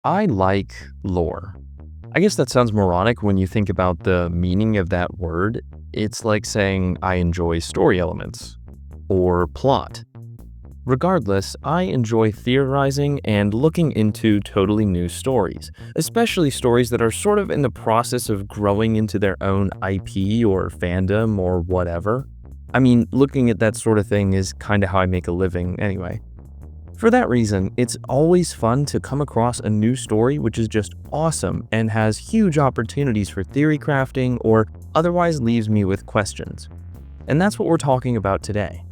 I like lore. I guess that sounds moronic when you think about the meaning of that word. It's like saying I enjoy story elements or plot. Regardless, I enjoy theorizing and looking into totally new stories, especially stories that are sort of in the process of growing into their own IP or fandom or whatever. I mean, looking at that sort of thing is kind of how I make a living anyway. For that reason, it's always fun to come across a new story which is just awesome and has huge opportunities for theory crafting or otherwise leaves me with questions. And that's what we're talking about today.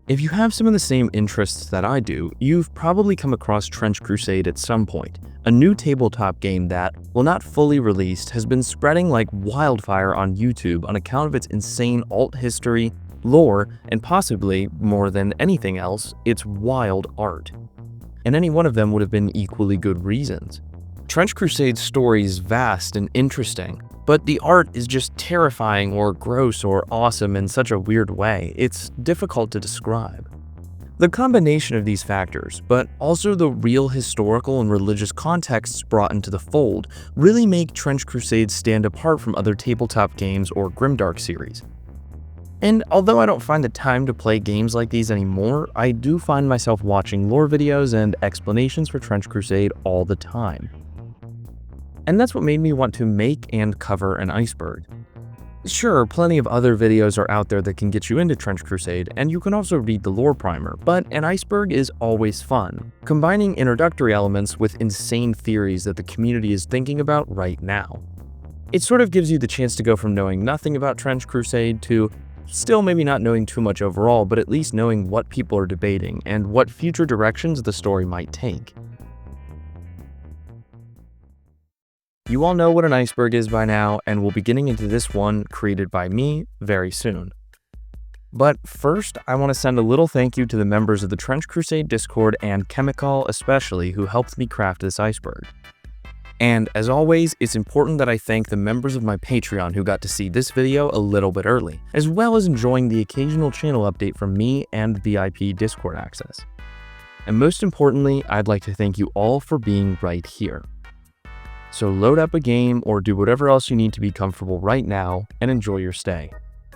If you have some of the same interests that I do, you've probably come across Trench Crusade at some point, a new tabletop game that, while not fully released, has been spreading like wildfire on YouTube on account of its insane alt history, lore, and possibly, more than anything else, its wild art. And any one of them would have been equally good reasons. Trench Crusade's story is vast and interesting, but the art is just terrifying or gross or awesome in such a weird way, it's difficult to describe. The combination of these factors, but also the real historical and religious contexts brought into the fold, really make Trench Crusade stand apart from other tabletop games or grimdark series. And although I don't find the time to play games like these anymore, I do find myself watching lore videos and explanations for Trench Crusade all the time. And that's what made me want to make and cover an iceberg. Sure, plenty of other videos are out there that can get you into Trench Crusade, and you can also read the lore primer, but an iceberg is always fun, combining introductory elements with insane theories that the community is thinking about right now. It sort of gives you the chance to go from knowing nothing about Trench Crusade to still maybe not knowing too much overall, but at least knowing what people are debating and what future directions the story might take. You all know what an iceberg is by now, and we'll be getting into this one created by me very soon. But first, I want to send a little thank you to the members of the Trench Crusade Discord and Chemical especially who helped me craft this iceberg. And as always, it's important that I thank the members of my Patreon who got to see this video a little bit early, as well as enjoying the occasional channel update from me and VIP Discord access. And most importantly, I'd like to thank you all for being right here. So load up a game or do whatever else you need to be comfortable right now and enjoy your stay.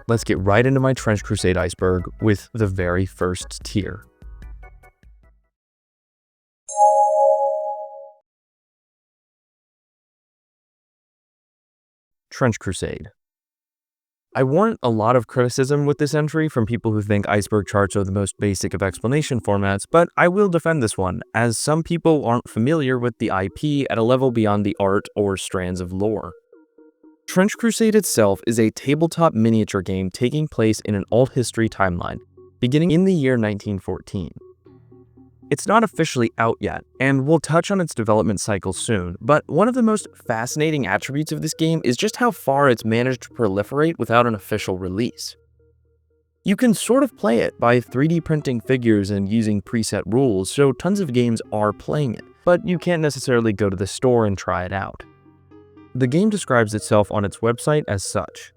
Let's get right into my Trench Crusade iceberg with the very first tier. Trench Crusade. I warrant a lot of criticism with this entry from people who think iceberg charts are the most basic of explanation formats, but I will defend this one, as some people aren't familiar with the IP at a level beyond the art or strands of lore. Trench Crusade itself is a tabletop miniature game taking place in an alt history timeline, beginning in the year 1914. It's not officially out yet, and we'll touch on its development cycle soon, but one of the most fascinating attributes of this game is just how far it's managed to proliferate without an official release. You can sort of play it by 3D printing figures and using preset rules, so tons of games are playing it, but you can't necessarily go to the store and try it out. The game describes itself on its website as such.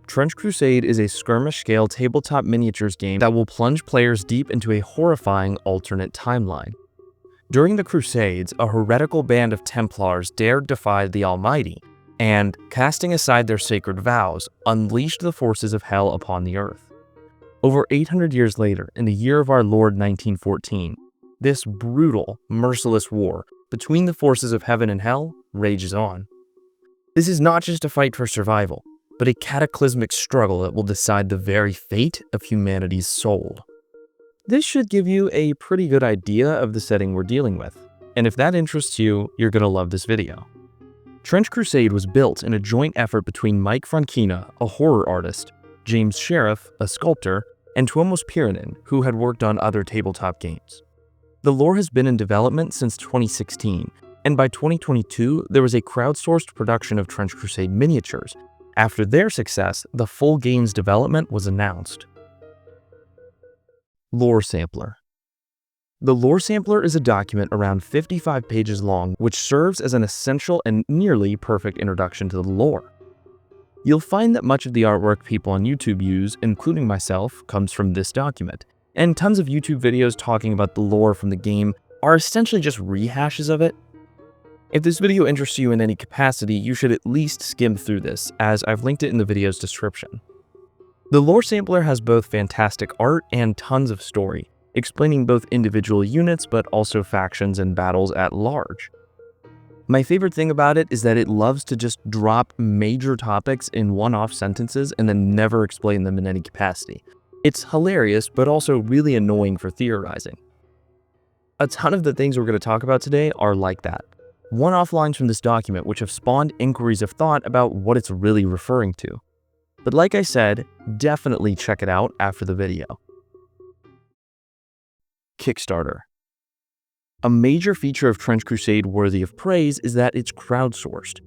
Trench Crusade is a skirmish-scale tabletop miniatures game that will plunge players deep into a horrifying alternate timeline. During the Crusades, a heretical band of Templars dared defy the Almighty, and, casting aside their sacred vows, unleashed the forces of hell upon the earth. Over 800 years later, in the year of our Lord 1914, this brutal, merciless war between the forces of heaven and hell rages on. This is not just a fight for survival, but a cataclysmic struggle that will decide the very fate of humanity's soul. This should give you a pretty good idea of the setting we're dealing with, and if that interests you, you're gonna love this video. Trench Crusade was built in a joint effort between Mike Frankina, a horror artist, James Sheriff, a sculptor, and Tuomas Pirinen, who had worked on other tabletop games. The lore has been in development since 2016, and by 2022, there was a crowdsourced production of Trench Crusade miniatures. After their success, the full game's development was announced. Lore Sampler. The lore sampler is a document around 55 pages long, which serves as an essential and nearly perfect introduction to the lore. You'll find that much of the artwork people on YouTube use, including myself, comes from this document, and tons of YouTube videos talking about the lore from the game are essentially just rehashes of it. If this video interests you in any capacity, you should at least skim through this, as I've linked it in the video's description. The lore sampler has both fantastic art and tons of story, explaining both individual units but also factions and battles at large. My favorite thing about it is that it loves to just drop major topics in one-off sentences and then never explain them in any capacity. It's hilarious, but also really annoying for theorizing. A ton of the things we're going to talk about today are like that. One-off lines from this document which have spawned inquiries of thought about what it's really referring to. But like I said, definitely check it out after the video. Kickstarter. A major feature of Trench Crusade worthy of praise is that it's crowdsourced.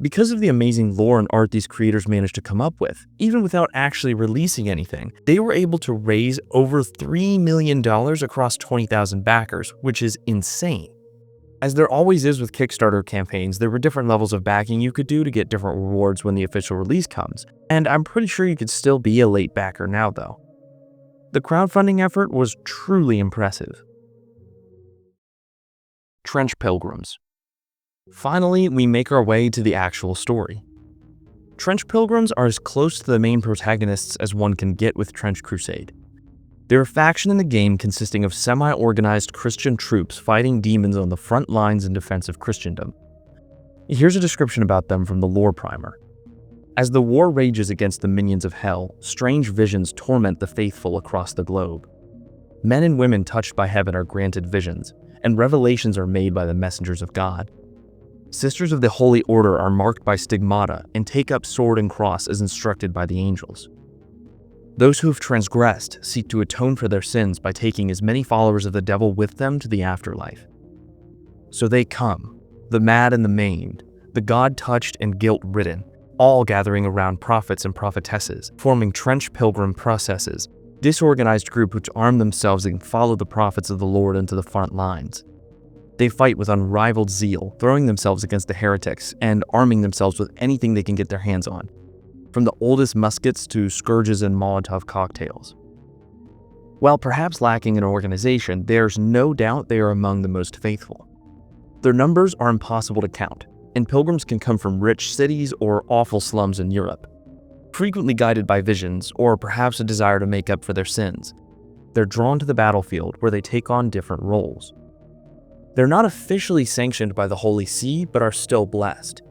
Because of the amazing lore and art these creators managed to come up with, even without actually releasing anything, they were able to raise over $3 million across 20,000 backers, which is insane. As there always is with Kickstarter campaigns, there were different levels of backing you could do to get different rewards when the official release comes, and I'm pretty sure you could still be a late backer now though. The crowdfunding effort was truly impressive. Trench Pilgrims. Finally, we make our way to the actual story. Trench Pilgrims are as close to the main protagonists as one can get with Trench Crusade. They're a faction in the game consisting of semi-organized Christian troops fighting demons on the front lines in defense of Christendom. Here's a description about them from the lore primer. As the war rages against the minions of hell, strange visions torment the faithful across the globe. Men and women touched by heaven are granted visions, and revelations are made by the messengers of God. Sisters of the Holy Order are marked by stigmata and take up sword and cross as instructed by the angels. Those who have transgressed seek to atone for their sins by taking as many followers of the devil with them to the afterlife. So they come, the mad and the maimed, the God-touched and guilt-ridden, all gathering around prophets and prophetesses, forming trench pilgrim processes, disorganized group which arm themselves and follow the prophets of the Lord into the front lines. They fight with unrivaled zeal, throwing themselves against the heretics and arming themselves with anything they can get their hands on, from the oldest muskets to scourges and Molotov cocktails. While perhaps lacking in organization, there's no doubt they are among the most faithful. Their numbers are impossible to count, and pilgrims can come from rich cities or awful slums in Europe. Frequently guided by visions, or perhaps a desire to make up for their sins, they're drawn to the battlefield where they take on different roles. They're not officially sanctioned by the Holy See, but are still blessed.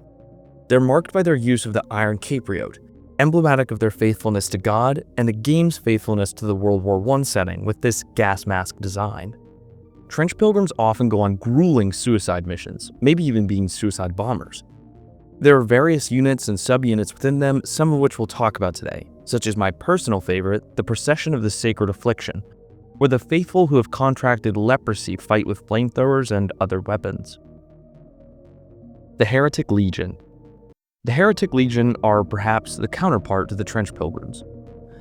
They're marked by their use of the Iron Capriote, emblematic of their faithfulness to God and the game's faithfulness to the World War I setting with this gas mask design. Trench pilgrims often go on grueling suicide missions, maybe even being suicide bombers. There are various units and subunits within them, some of which we'll talk about today, such as my personal favorite, the Procession of the Sacred Affliction, where the faithful who have contracted leprosy fight with flamethrowers and other weapons. The Heretic Legion. The Heretic Legion are perhaps the counterpart to the Trench Pilgrims.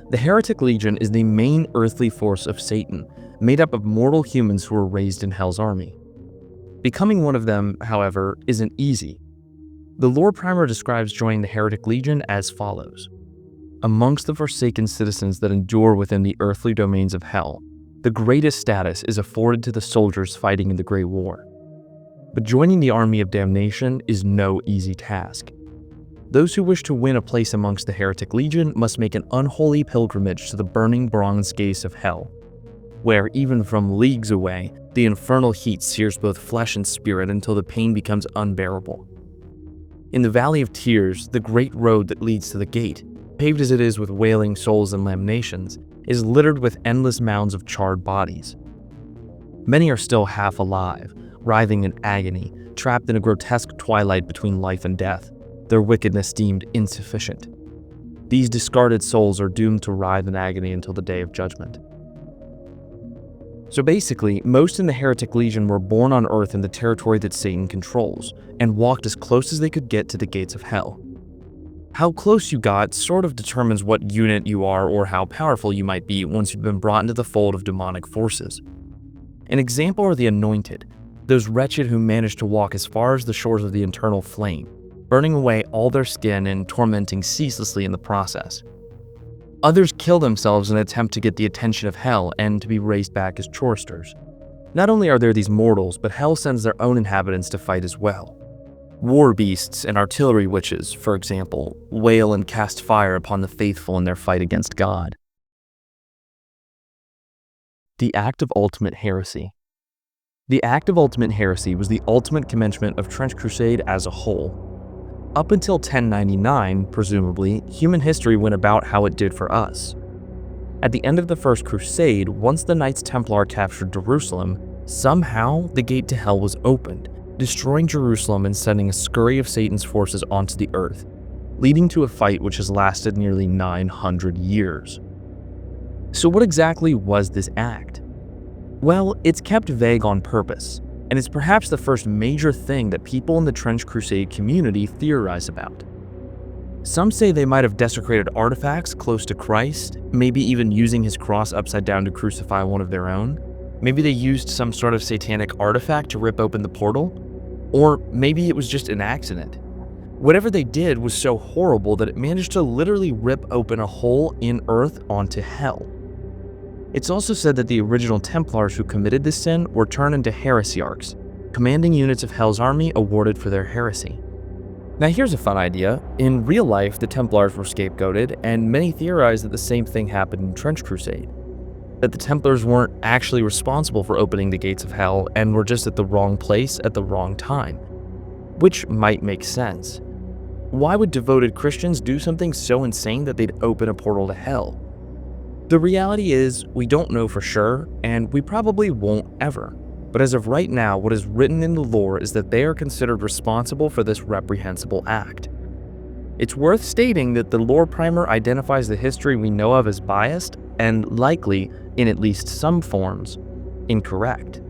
The Heretic Legion is the main earthly force of Satan, made up of mortal humans who were raised in Hell's army. Becoming one of them, however, isn't easy. The lore primer describes joining the Heretic Legion as follows. Amongst the forsaken citizens that endure within the earthly domains of hell, the greatest status is afforded to the soldiers fighting in the Great War. But joining the army of damnation is no easy task. Those who wish to win a place amongst the Heretic Legion must make an unholy pilgrimage to the burning bronze gates of hell, where, even from leagues away, the infernal heat sears both flesh and spirit until the pain becomes unbearable. In the Valley of Tears, the great road that leads to the gate, paved as it is with wailing souls and lamentations, is littered with endless mounds of charred bodies. Many are still half alive, writhing in agony, trapped in a grotesque twilight between life and death, their wickedness deemed insufficient. These discarded souls are doomed to writhe in agony until the day of judgment. So basically, most in the Heretic Legion were born on Earth in the territory that Satan controls, and walked as close as they could get to the gates of hell. How close you got sort of determines what unit you are or how powerful you might be once you've been brought into the fold of demonic forces. An example are the anointed, those wretched who manage to walk as far as the shores of the eternal flame, burning away all their skin and tormenting ceaselessly in the process. Others kill themselves in an attempt to get the attention of hell and to be raised back as choristers. Not only are there these mortals, but hell sends their own inhabitants to fight as well. War beasts and artillery witches, for example, wail and cast fire upon the faithful in their fight against God. The Act of Ultimate Heresy. The Act of Ultimate Heresy was the ultimate commencement of Trench Crusade as a whole. Up until 1099, presumably, human history went about how it did for us. At the end of the First Crusade, once the Knights Templar captured Jerusalem, somehow the gate to hell was opened, destroying Jerusalem and sending a scurry of Satan's forces onto the earth, leading to a fight which has lasted nearly 900 years. So what exactly was this act? Well, it's kept vague on purpose, and it's perhaps the first major thing that people in the Trench Crusade community theorize about. Some say they might have desecrated artifacts close to Christ, maybe even using his cross upside down to crucify one of their own. Maybe they used some sort of satanic artifact to rip open the portal, or maybe it was just an accident. Whatever they did was so horrible that it managed to literally rip open a hole in earth onto hell. It's also said that the original Templars who committed this sin were turned into heresiarchs, commanding units of Hell's army awarded for their heresy. Now here's a fun idea. In real life, the Templars were scapegoated, and many theorize that the same thing happened in Trench Crusade. That the Templars weren't actually responsible for opening the gates of hell and were just at the wrong place at the wrong time. Which might make sense. Why would devoted Christians do something so insane that they'd open a portal to hell? The reality is, we don't know for sure, and we probably won't ever. But as of right now, what is written in the lore is that they are considered responsible for this reprehensible act. It's worth stating that the lore primer identifies the history we know of as biased and likely, in at least some forms, incorrect.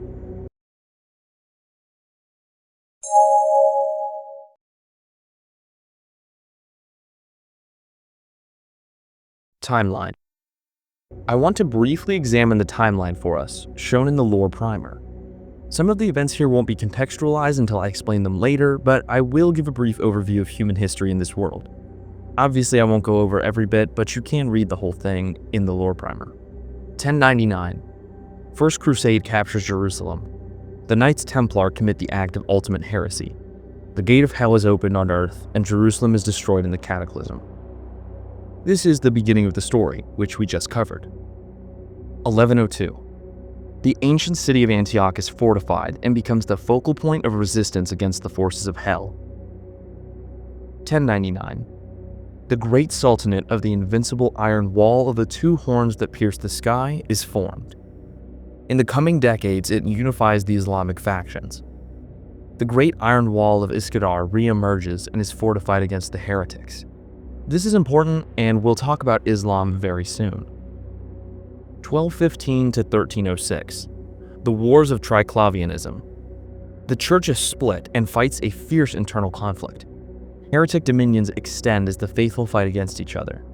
Timeline. I want to briefly examine the timeline for us, shown in the lore primer. Some of the events here won't be contextualized until I explain them later, but I will give a brief overview of human history in this world. Obviously, I won't go over every bit, but you can read the whole thing in the lore primer. 1099. First Crusade captures Jerusalem. The Knights Templar commit the act of ultimate heresy. The gate of hell is opened on earth, and Jerusalem is destroyed in the cataclysm. This is the beginning of the story, which we just covered. 1102. The ancient city of Antioch is fortified and becomes the focal point of resistance against the forces of hell. 1099. The great sultanate of the invincible iron wall of the two horns that pierce the sky is formed. In the coming decades, it unifies the Islamic factions. The great iron wall of Iskandar re-emerges and is fortified against the heretics. This is important, and we'll talk about Islam very soon. 1215 to 1306. The Wars of Triclavianism. The church is split and fights a fierce internal conflict. Heretic dominions extend as the faithful fight against each other.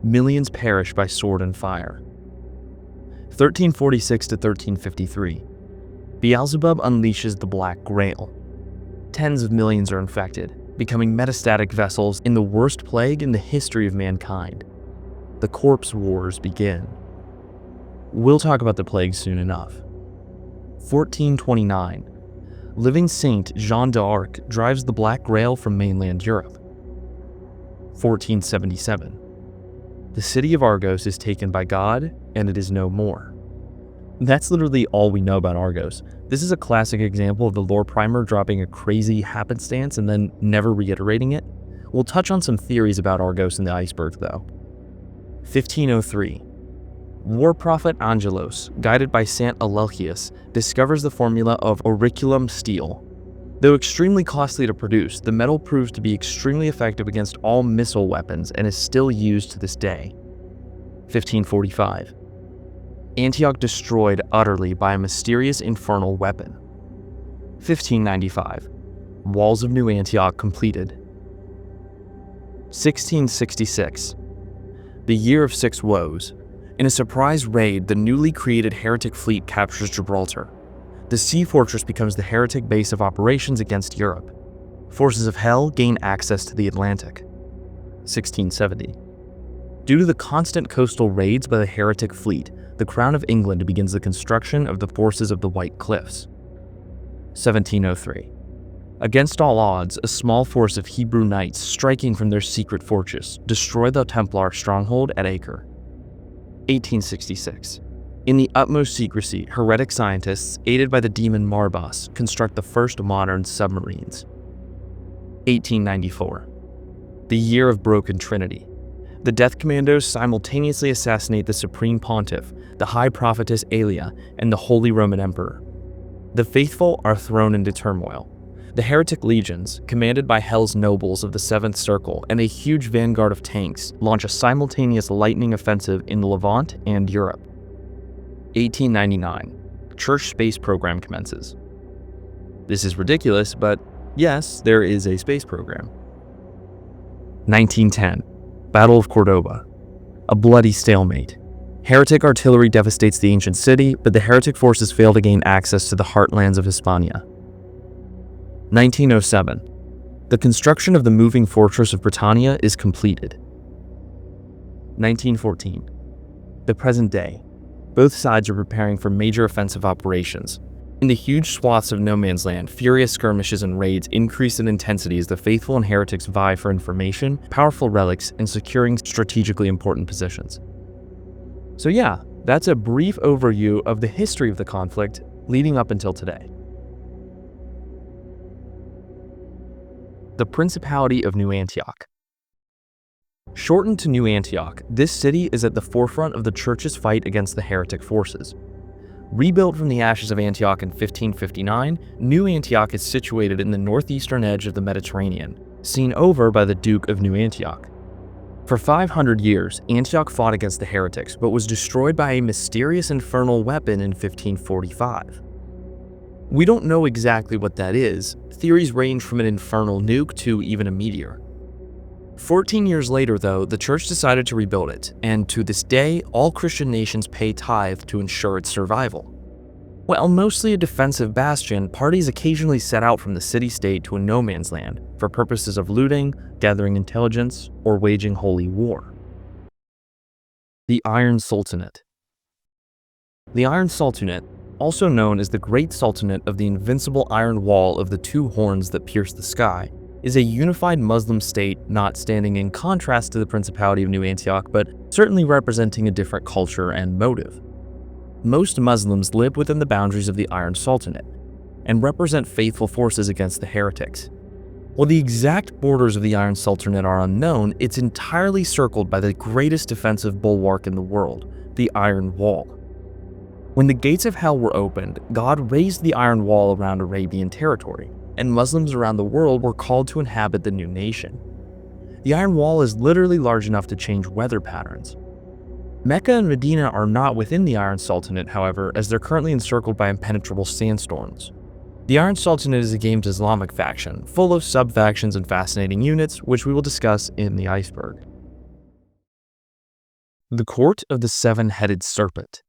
Millions perish by sword and fire. 1346 to 1353. Beelzebub unleashes the Black Grail. Tens of millions are infected, becoming metastatic vessels in the worst plague in the history of mankind. The corpse wars begin. We'll talk about the plague soon enough. 1429. Living Saint Jeanne d'Arc drives the Black Grail from mainland Europe. 1477. The city of Argos is taken by God, and it is no more. That's literally all we know about Argos. This is a classic example of the lore primer dropping a crazy happenstance and then never reiterating it. We'll touch on some theories about Argos in the iceberg, though. 1503. War prophet Angelos, guided by Sant Eleutherius, discovers the formula of auriculum steel. Though extremely costly to produce, the metal proves to be extremely effective against all missile weapons and is still used to this day. 1545. Antioch destroyed utterly by a mysterious infernal weapon. 1595. Walls of New Antioch completed. 1666. The Year of Six Woes. In a surprise raid, the newly created heretic fleet captures Gibraltar, the sea fortress becomes the heretic base of operations against Europe. Forces of Hell gain access to the Atlantic. 1670. Due to the constant coastal raids by the heretic fleet, the Crown of England begins the construction of the Forces of the White Cliffs. 1703. Against all odds, a small force of Hebrew knights striking from their secret fortress destroy the Templar stronghold at Acre. 1866. In the utmost secrecy, heretic scientists, aided by the demon Marbas, construct the first modern submarines. 1894. The year of Broken Trinity. The Death Commandos simultaneously assassinate the Supreme Pontiff, the High Prophetess Aelia, and the Holy Roman Emperor. The faithful are thrown into turmoil. The heretic legions, commanded by Hell's nobles of the Seventh Circle and a huge vanguard of tanks, launch a simultaneous lightning offensive in the Levant and Europe. 1899. Church space program commences. This is ridiculous, but yes, there is a space program. 1910. Battle of Cordoba. A bloody stalemate. Heretic artillery devastates the ancient city, but the heretic forces fail to gain access to the heartlands of Hispania. 1907. The construction of the moving fortress of Britannia is completed. 1914. The present day. Both sides are preparing for major offensive operations. In the huge swaths of no man's land, furious skirmishes and raids increase in intensity as the faithful and heretics vie for information, powerful relics, and securing strategically important positions. So yeah, that's a brief overview of the history of the conflict leading up until today. The Principality of New Antioch. Shortened to New Antioch, this city is at the forefront of the church's fight against the heretic forces. Rebuilt from the ashes of Antioch in 1559, New Antioch is situated in the northeastern edge of the Mediterranean, seen over by the Duke of New Antioch. For 500 years, Antioch fought against the heretics, but was destroyed by a mysterious infernal weapon in 1545. We don't know exactly what that is. Theories range from an infernal nuke to even a meteor. 14 years later, though, the church decided to rebuild it, and to this day, all Christian nations pay tithe to ensure its survival. While mostly a defensive bastion, parties occasionally set out from the city-state to a no-man's land for purposes of looting, gathering intelligence, or waging holy war. The Iron Sultanate. The Iron Sultanate, also known as the Great Sultanate of the Invincible Iron Wall of the Two Horns that Pierce the Sky, is a unified Muslim state not standing in contrast to the Principality of New Antioch, but certainly representing a different culture and motive. Most Muslims live within the boundaries of the Iron Sultanate and represent faithful forces against the heretics. While the exact borders of the Iron Sultanate are unknown, it's entirely circled by the greatest defensive bulwark in the world, the Iron Wall. When the gates of hell were opened, God raised the Iron Wall around Arabian territory, and Muslims around the world were called to inhabit the new nation. The Iron Wall is literally large enough to change weather patterns. Mecca and Medina are not within the Iron Sultanate, however, as they're currently encircled by impenetrable sandstorms. The Iron Sultanate is a game's Islamic faction, full of sub-factions and fascinating units, which we will discuss in the Iceberg. The Court of the Seven-Headed Serpent.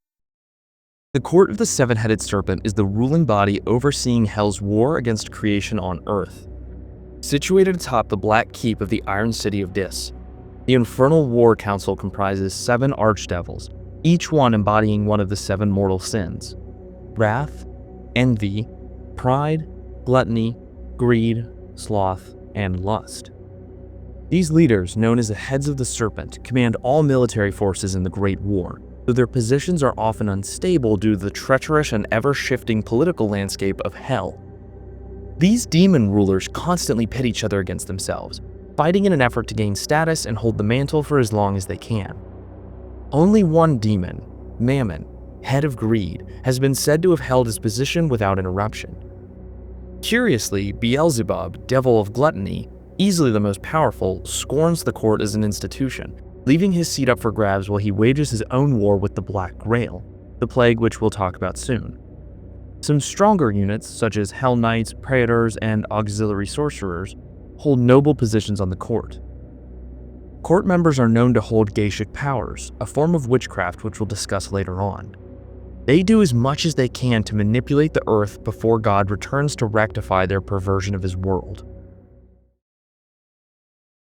The Court of the Seven-Headed Serpent is the ruling body overseeing Hell's war against creation on Earth. Situated atop the Black Keep of the Iron City of Dis, the Infernal War Council comprises 7 archdevils, each one embodying one of the 7 mortal sins: wrath, envy, pride, gluttony, greed, sloth, and lust. These leaders, known as the Heads of the Serpent, command all military forces in the Great War, though their positions are often unstable due to the treacherous and ever-shifting political landscape of Hell. These demon rulers constantly pit each other against themselves, fighting in an effort to gain status and hold the mantle for as long as they can. Only one demon, Mammon, head of greed, has been said to have held his position without interruption. Curiously, Beelzebub, devil of gluttony, easily the most powerful, scorns the court as an institution, leaving his seat up for grabs while he wages his own war with the Black Grail, the plague which we'll talk about soon. Some stronger units, such as Hell Knights, Praetors, and Auxiliary Sorcerers, hold noble positions on the court. Court members are known to hold Geishic powers, a form of witchcraft which we'll discuss later on. They do as much as they can to manipulate the earth before God returns to rectify their perversion of his world.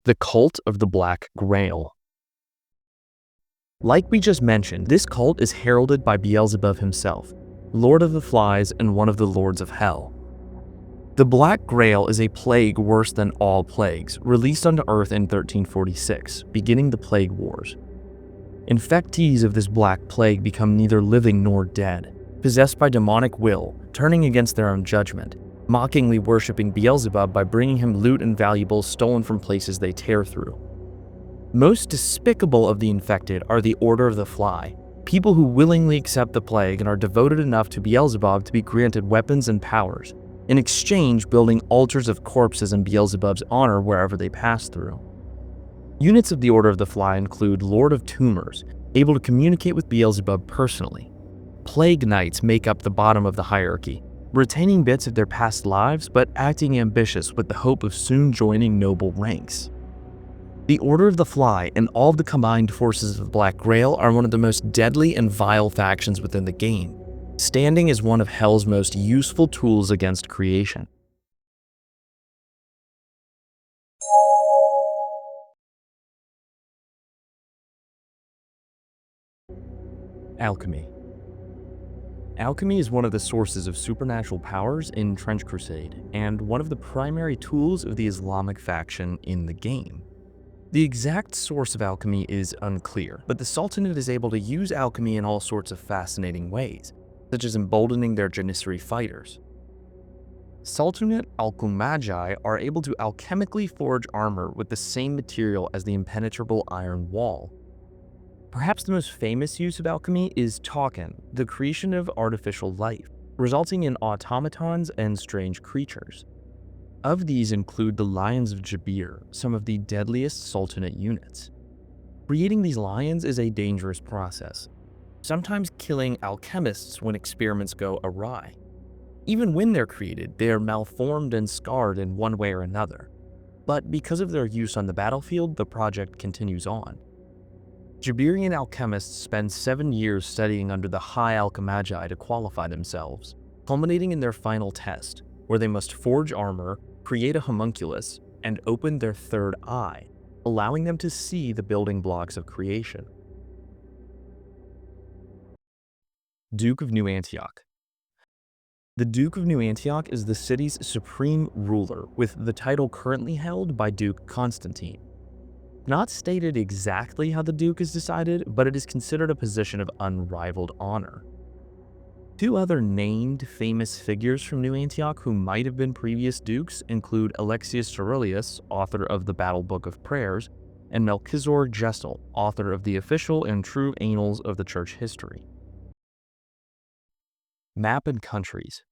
The cult of the Black Grail. Like we just mentioned, this cult is heralded by Beelzebub himself, Lord of the Flies and one of the Lords of Hell. The Black Grail is a plague worse than all plagues, released onto Earth in 1346, beginning the Plague Wars. Infectees of this Black Plague become neither living nor dead, possessed by demonic will, turning against their own judgment, mockingly worshipping Beelzebub by bringing him loot and valuables stolen from places they tear through. Most despicable of the infected are the Order of the Fly, people who willingly accept the plague and are devoted enough to Beelzebub to be granted weapons and powers, in exchange building altars of corpses in Beelzebub's honor wherever they pass through. Units of the Order of the Fly include Lord of Tumors, able to communicate with Beelzebub personally. Plague Knights make up the bottom of the hierarchy, retaining bits of their past lives but acting ambitious with the hope of soon joining noble ranks. The Order of the Fly and all of the combined forces of the Black Grail are one of the most deadly and vile factions within the game, standing as one of Hell's most useful tools against creation. Alchemy. Alchemy is one of the sources of supernatural powers in Trench Crusade, and one of the primary tools of the Islamic faction in the game. The exact source of alchemy is unclear, but the Sultanate is able to use alchemy in all sorts of fascinating ways, such as emboldening their Janissary fighters. Sultanate Alchemagi are able to alchemically forge armor with the same material as the impenetrable iron wall. Perhaps the most famous use of alchemy is Tauken, the creation of artificial life, resulting in automatons and strange creatures. Of these include the Lions of Jabir, some of the deadliest Sultanate units. Creating these lions is a dangerous process, sometimes killing alchemists when experiments go awry. Even when they're created, they are malformed and scarred in one way or another. But because of their use on the battlefield, the project continues on. Jabirian alchemists spend 7 years studying under the High Alchemagi to qualify themselves, culminating in their final test, where they must forge armor, create a homunculus, and open their third eye, allowing them to see the building blocks of creation. Duke of New Antioch. The Duke of New Antioch is the city's supreme ruler, with the title currently held by Duke Constantine. Not stated exactly how the Duke is decided, but it is considered a position of unrivaled honor. Two other named famous figures from New Antioch who might have been previous dukes include Alexius Cerullius, author of the Battle Book of Prayers, and Melchizor Gestel, author of the official and true annals of the church history. Map and countries.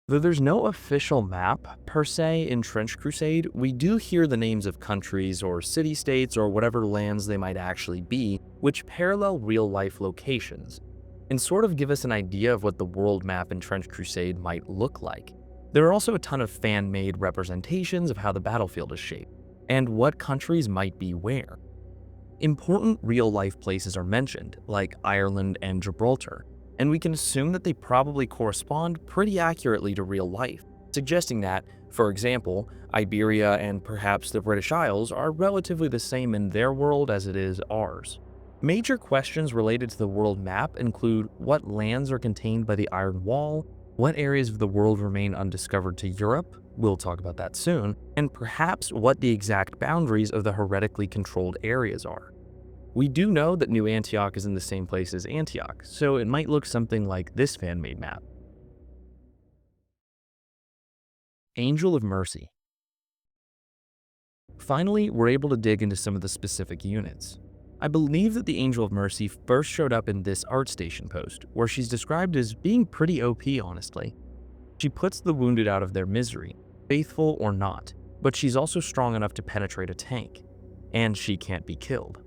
Though there's no official map, per se, in Trench Crusade, we do hear the names of countries or city-states or whatever lands they might actually be, which parallel real-life locations, and sort of give us an idea of what the world map in Trench Crusade might look like. There are also a ton of fan-made representations of how the battlefield is shaped, and what countries might be where. Important real-life places are mentioned, like Ireland and Gibraltar, and we can assume that they probably correspond pretty accurately to real life, suggesting that, for example, Iberia and perhaps the British Isles are relatively the same in their world as it is ours. Major questions related to the world map include what lands are contained by the Iron Wall, what areas of the world remain undiscovered to Europe, we'll talk about that soon, and perhaps what the exact boundaries of the heretically controlled areas are. We do know that New Antioch is in the same place as Antioch, so it might look something like this fan-made map. Angel of Mercy. Finally, we're able to dig into some of the specific units. I believe that the Angel of Mercy first showed up in this ArtStation post, where she's described as being pretty OP, honestly. She puts the wounded out of their misery, faithful or not, but she's also strong enough to penetrate a tank, and she can't be killed.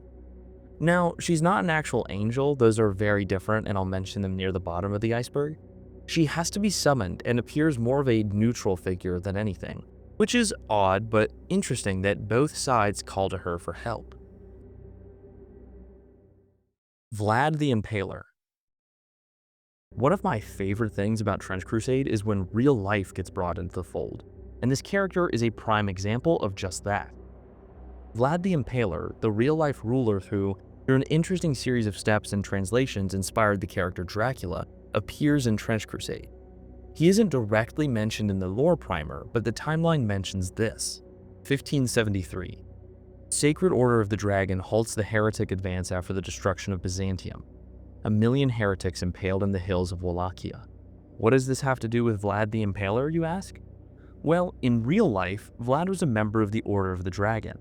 Now, she's not an actual angel, those are very different and I'll mention them near the bottom of the iceberg. She has to be summoned and appears more of a neutral figure than anything, which is odd but interesting that both sides call to her for help. Vlad the Impaler. One of my favorite things about Trench Crusade is when real life gets brought into the fold, and this character is a prime example of just that. Vlad the Impaler, the real-life ruler who, through an interesting series of steps and translations inspired the character Dracula, appears in Trench Crusade. He isn't directly mentioned in the lore primer, but the timeline mentions this. 1573. Sacred Order of the Dragon halts the heretic advance after the destruction of Byzantium. 1,000,000 heretics impaled in the hills of Wallachia. What does this have to do with Vlad the Impaler, you ask? Well, in real life, Vlad was a member of the Order of the Dragon,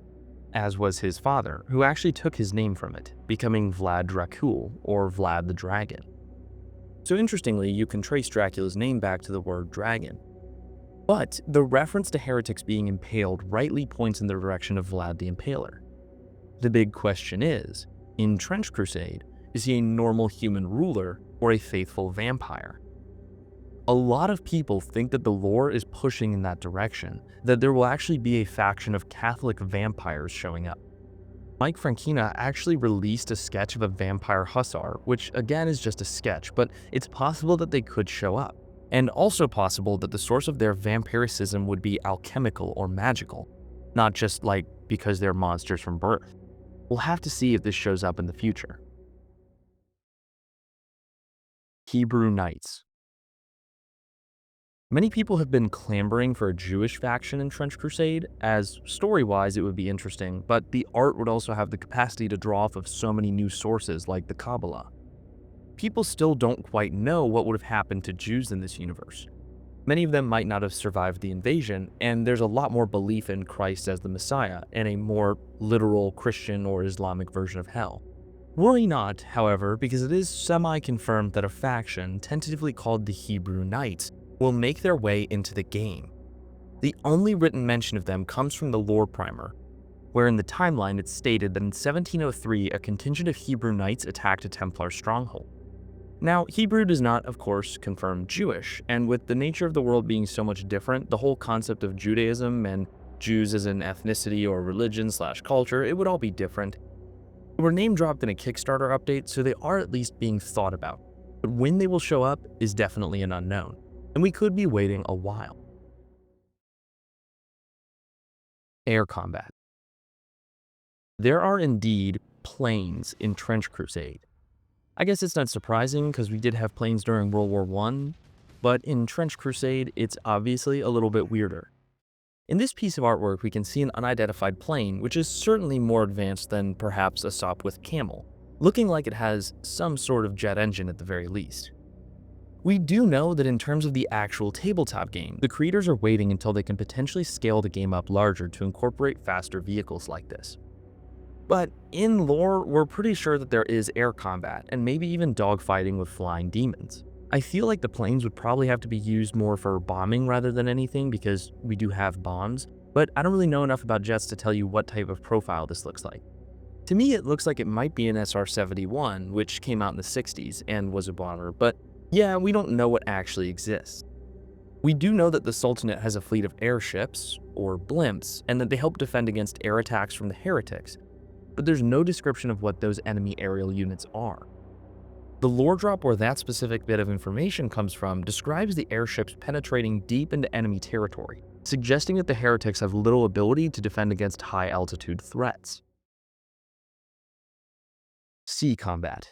as was his father, who actually took his name from it, becoming Vlad Dracul, or Vlad the Dragon. So interestingly, you can trace Dracula's name back to the word dragon. But the reference to heretics being impaled rightly points in the direction of Vlad the Impaler. The big question is, in Trench Crusade, is he a normal human ruler or a faithful vampire? A lot of people think that the lore is pushing in that direction, that there will actually be a faction of Catholic vampires showing up. Mike Frankina actually released a sketch of a vampire hussar, which again is just a sketch, but it's possible that they could show up. And also possible that the source of their vampiricism would be alchemical or magical, not just like because they're monsters from birth. We'll have to see if this shows up in the future. Hebrew Knights. Many people have been clamoring for a Jewish faction in Trench Crusade, as story-wise it would be interesting, but the art would also have the capacity to draw off of so many new sources like the Kabbalah. People still don't quite know what would have happened to Jews in this universe. Many of them might not have survived the invasion, and there's a lot more belief in Christ as the Messiah and a more literal Christian or Islamic version of hell. Worry not, however, because it is semi-confirmed that a faction, tentatively called the Hebrew Knights, will make their way into the game. The only written mention of them comes from the lore primer, where in the timeline it's stated that in 1703 a contingent of Hebrew Knights attacked a Templar stronghold. Now, Hebrew does not, of course, confirm Jewish, and with the nature of the world being so much different, the whole concept of Judaism and Jews as an ethnicity or religion/culture, it would all be different. They were name dropped in a Kickstarter update, so they are at least being thought about. But when they will show up is definitely an unknown, and we could be waiting a while. Air combat. There are indeed planes in Trench Crusade. I guess it's not surprising because we did have planes during World War I, but in Trench Crusade, it's obviously a little bit weirder. In this piece of artwork, we can see an unidentified plane, which is certainly more advanced than perhaps a Sopwith Camel, looking like it has some sort of jet engine at the very least. We do know that in terms of the actual tabletop game, the creators are waiting until they can potentially scale the game up larger to incorporate faster vehicles like this. But in lore, we're pretty sure that there is air combat, and maybe even dogfighting with flying demons. I feel like the planes would probably have to be used more for bombing rather than anything because we do have bombs, but I don't really know enough about jets to tell you what type of profile this looks like. To me, it looks like it might be an SR-71, which came out in the 60s and was a bomber, but yeah, we don't know what actually exists. We do know that the Sultanate has a fleet of airships, or blimps, and that they help defend against air attacks from the heretics, but there's no description of what those enemy aerial units are. The lore drop where that specific bit of information comes from describes the airships penetrating deep into enemy territory, suggesting that the heretics have little ability to defend against high-altitude threats. Sea combat.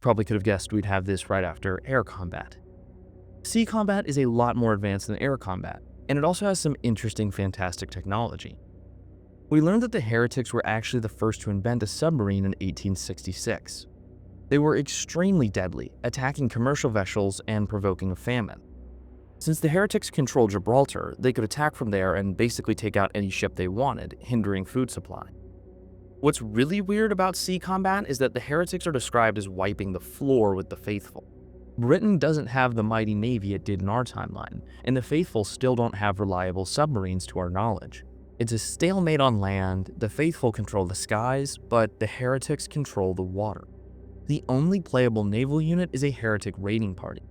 Probably could have guessed we'd have this right after air combat. Sea combat is a lot more advanced than air combat, and it also has some interesting, fantastic technology. We learned that the heretics were actually the first to invent a submarine in 1866. They were extremely deadly, attacking commercial vessels and provoking a famine. Since the heretics controlled Gibraltar, they could attack from there and basically take out any ship they wanted, hindering food supply. What's really weird about sea combat is that the heretics are described as wiping the floor with the faithful. Britain doesn't have the mighty navy it did in our timeline, and the faithful still don't have reliable submarines to our knowledge. It's a stalemate on land, the faithful control the skies, but the heretics control the water. The only playable naval unit is a heretic raiding party,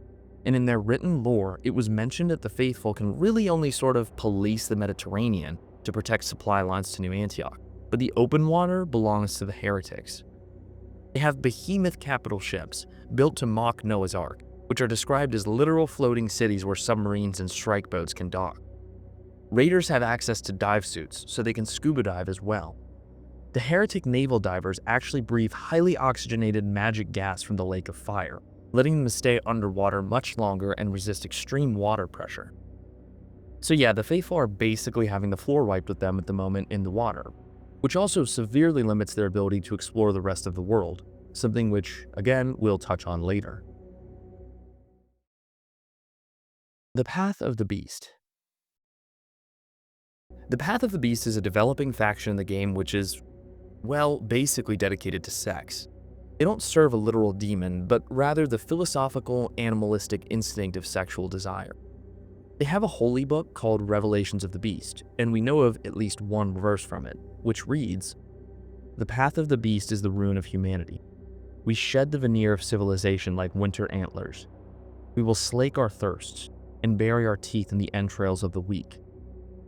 and in their written lore, it was mentioned that the faithful can really only sort of police the Mediterranean to protect supply lines to New Antioch, but the open water belongs to the heretics. They have behemoth capital ships, built to mock Noah's Ark, which are described as literal floating cities where submarines and strike boats can dock. Raiders have access to dive suits, so they can scuba dive as well. The heretic naval divers actually breathe highly oxygenated magic gas from the Lake of Fire, letting them stay underwater much longer and resist extreme water pressure. So yeah, the faithful are basically having the floor wiped with them at the moment in the water, which also severely limits their ability to explore the rest of the world, something which, again, we'll touch on later. The Path of the Beast. The Path of the Beast is a developing faction in the game which is, well, basically dedicated to sex. They don't serve a literal demon, but rather the philosophical, animalistic instinct of sexual desire. They have a holy book called Revelations of the Beast, and we know of at least one verse from it, which reads, "The path of the beast is the ruin of humanity. We shed the veneer of civilization like winter antlers. We will slake our thirsts and bury our teeth in the entrails of the weak.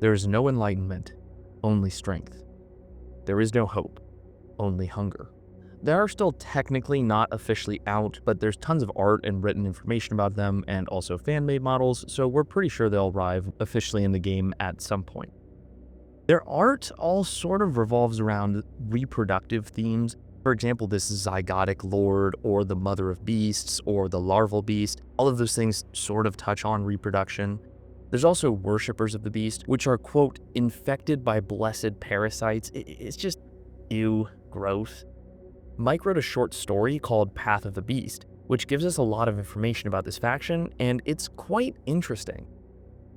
There is no enlightenment, only strength. There is no hope, only hunger." They are still technically not officially out, but there's tons of art and written information about them and also fan-made models, so we're pretty sure they'll arrive officially in the game at some point. Their art all sort of revolves around reproductive themes. For example, this zygotic lord or the mother of beasts or the larval beast. All of those things sort of touch on reproduction. There's also worshippers of the beast, which are, quote, infected by blessed parasites. It's just, ew, gross. Mike wrote a short story called Path of the Beast, which gives us a lot of information about this faction, and it's quite interesting.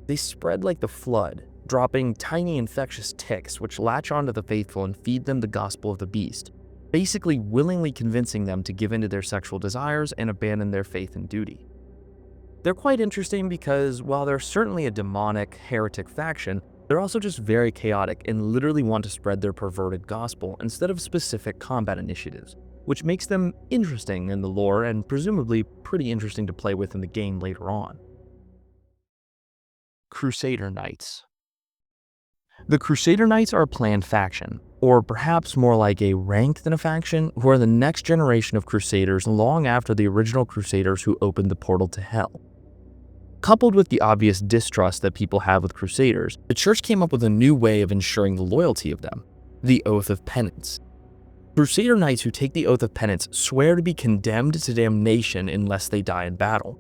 They spread like the flood, dropping tiny infectious ticks which latch onto the faithful and feed them the gospel of the beast, basically willingly convincing them to give in to their sexual desires and abandon their faith and duty. They're quite interesting because while they're certainly a demonic, heretic faction, they're also just very chaotic and literally want to spread their perverted gospel instead of specific combat initiatives, which makes them interesting in the lore and presumably pretty interesting to play with in the game later on. Crusader Knights. The Crusader Knights are a planned faction, or perhaps more like a rank than a faction, who are the next generation of Crusaders long after the original Crusaders who opened the portal to Hell. Coupled with the obvious distrust that people have with Crusaders, the Church came up with a new way of ensuring the loyalty of them: the Oath of Penance. Crusader Knights who take the Oath of Penance swear to be condemned to damnation unless they die in battle.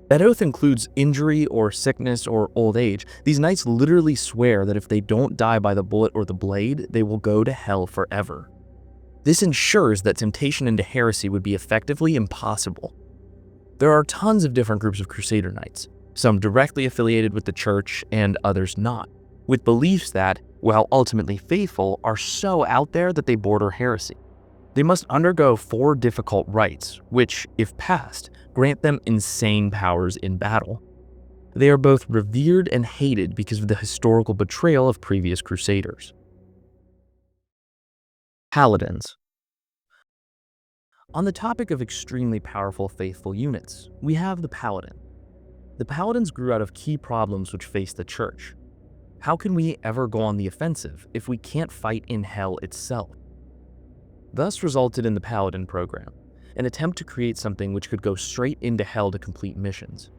That oath includes injury or sickness or old age. These knights literally swear that if they don't die by the bullet or the blade, they will go to hell forever. This ensures that temptation into heresy would be effectively impossible. There are tons of different groups of Crusader Knights, some directly affiliated with the Church and others not, with beliefs that, while ultimately faithful, are so out there that they border heresy. They must undergo 4 difficult rites, which, if passed, grant them insane powers in battle. They are both revered and hated because of the historical betrayal of previous Crusaders. Paladins. On the topic of extremely powerful faithful units, we have the Paladin. The Paladins grew out of key problems which faced the Church. How can we ever go on the offensive if we can't fight in Hell itself? Thus resulted in the Paladin program, an attempt to create something which could go straight into Hell to complete missions.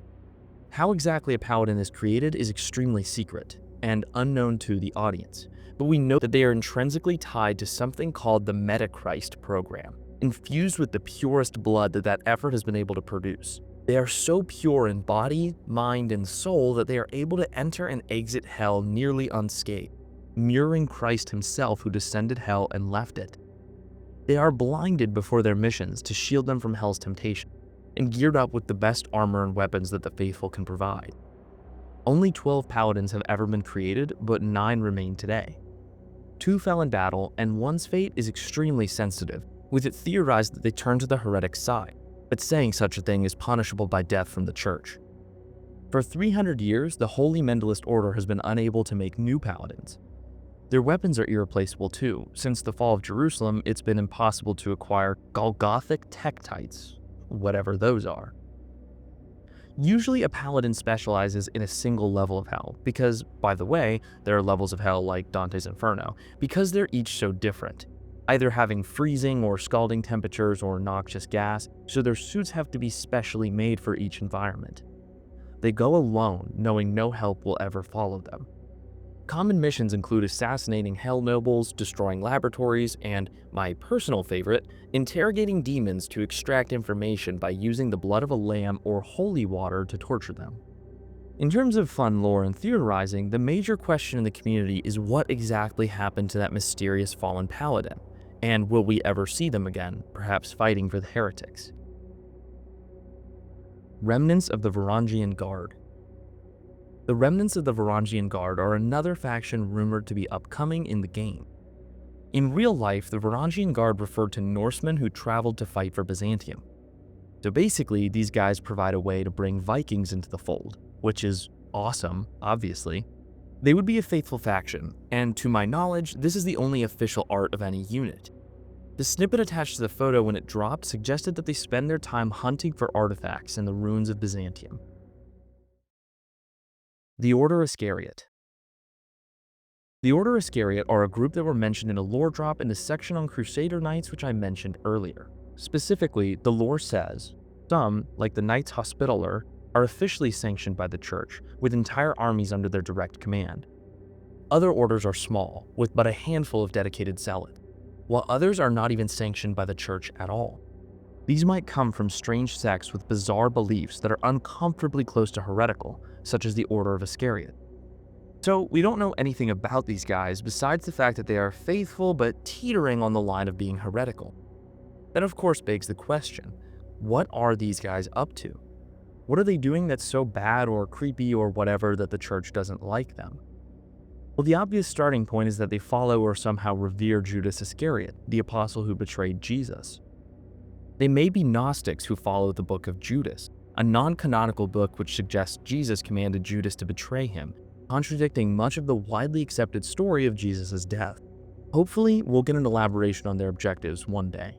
How exactly a Paladin is created is extremely secret and unknown to the audience, but we know that they are intrinsically tied to something called the Metachrist program, infused with the purest blood that effort has been able to produce. They are so pure in body, mind, and soul that they are able to enter and exit Hell nearly unscathed, mirroring Christ himself who descended Hell and left it. They are blinded before their missions to shield them from Hell's temptation, and geared up with the best armor and weapons that the faithful can provide. Only 12 Paladins have ever been created, but 9 remain today. 2 fell in battle, and one's fate is extremely sensitive, with it theorized that they turned to the heretic side, but saying such a thing is punishable by death from the Church. For 300 years, the Holy Mentalist Order has been unable to make new Paladins. Their weapons are irreplaceable too. Since the fall of Jerusalem, it's been impossible to acquire Golgothic Tektites, whatever those are. Usually a Paladin specializes in a single level of Hell, because, by the way, there are levels of Hell like Dante's Inferno, because they're each so different. either having freezing or scalding temperatures or noxious gas, so their suits have to be specially made for each environment. They go alone, knowing no help will ever follow them. Common missions include assassinating Hell nobles, destroying laboratories, and, my personal favorite, interrogating demons to extract information by using the blood of a lamb or holy water to torture them. In terms of fun lore and theorizing, the major question in the community is what exactly happened to that mysterious fallen paladin, and will we ever see them again, perhaps fighting for the heretics? Remnants of the Varangian Guard. The remnants of the Varangian Guard are another faction rumored to be upcoming in the game. In real life, the Varangian Guard referred to Norsemen who traveled to fight for Byzantium. So basically, these guys provide a way to bring Vikings into the fold, which is awesome, obviously. They would be a faithful faction, and to my knowledge, this is the only official art of any unit. The snippet attached to the photo when it dropped suggested that they spend their time hunting for artifacts in the ruins of Byzantium. The Order Iscariot. The Order Iscariot are a group that were mentioned in a lore drop in the section on Crusader Knights which I mentioned earlier. Specifically, the lore says, some, like the Knights Hospitaller, are officially sanctioned by the Church, with entire armies under their direct command. Other orders are small, with but a handful of dedicated zealots, while others are not even sanctioned by the Church at all. These might come from strange sects with bizarre beliefs that are uncomfortably close to heretical, such as the Order of Iscariot. So we don't know anything about these guys besides the fact that they are faithful but teetering on the line of being heretical. That of course begs the question, what are these guys up to? What are they doing that's so bad or creepy or whatever that the Church doesn't like them? Well, the obvious starting point is that they follow or somehow revere Judas Iscariot, the apostle who betrayed Jesus. They may be Gnostics who follow the Book of Judas, a non-canonical book which suggests Jesus commanded Judas to betray him, contradicting much of the widely accepted story of Jesus' death. Hopefully, we'll get an elaboration on their objectives one day.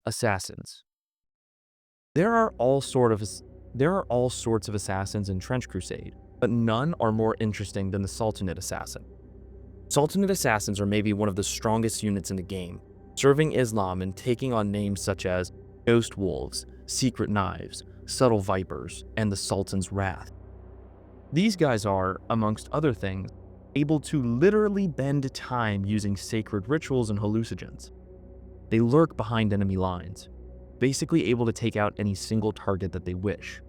Assassins. There are all sorts of assassins in Trench Crusade, but none are more interesting than the Sultanate Assassin. Sultanate Assassins are maybe one of the strongest units in the game, serving Islam and taking on names such as Ghost Wolves, Secret Knives, Subtle Vipers, and the Sultan's Wrath. These guys are, amongst other things, able to literally bend time using sacred rituals and hallucinogens. They lurk behind enemy lines, basically able to take out any single target that they wish.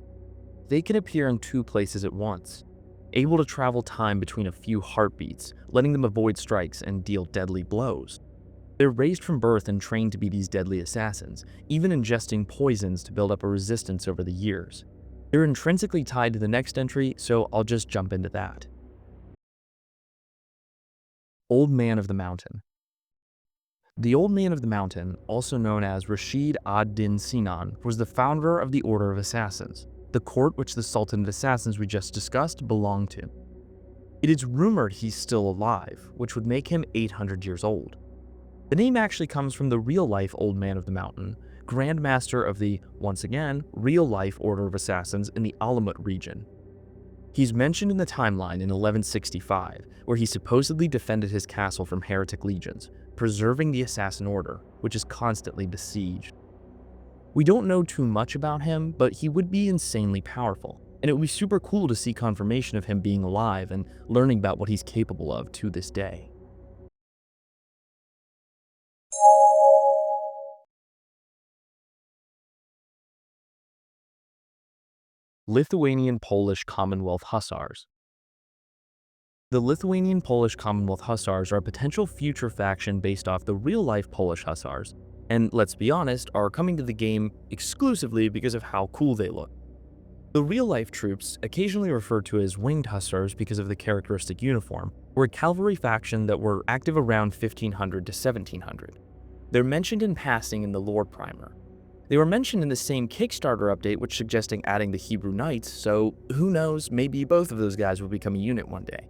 They can appear in two places at once, able to travel time between a few heartbeats, letting them avoid strikes and deal deadly blows. They're raised from birth and trained to be these deadly assassins, even ingesting poisons to build up a resistance over the years. They're intrinsically tied to the next entry, so I'll just jump into that. Old Man of the Mountain. The Old Man of the Mountain, also known as Rashid ad-Din Sinan, was the founder of the Order of Assassins, the court which the Sultanate Assassins we just discussed belonged to. It is rumored he's still alive, which would make him 800 years old. The name actually comes from the real-life Old Man of the Mountain, Grand Master of the, once again, real-life Order of Assassins in the Alamut region. He's mentioned in the timeline in 1165, where he supposedly defended his castle from heretic legions, preserving the Assassin Order, which is constantly besieged. We don't know too much about him, but he would be insanely powerful, and it would be super cool to see confirmation of him being alive and learning about what he's capable of to this day. Lithuanian-Polish Commonwealth Hussars. The Lithuanian-Polish Commonwealth Hussars are a potential future faction based off the real-life Polish Hussars, and let's be honest, are coming to the game exclusively because of how cool they look. The real-life troops, occasionally referred to as Winged Hussars because of the characteristic uniform, were a cavalry faction that were active around 1500 to 1700. They're mentioned in passing in the lore primer. They were mentioned in the same Kickstarter update which suggesting adding the Hebrew Knights, so who knows, maybe both of those guys will become a unit one day.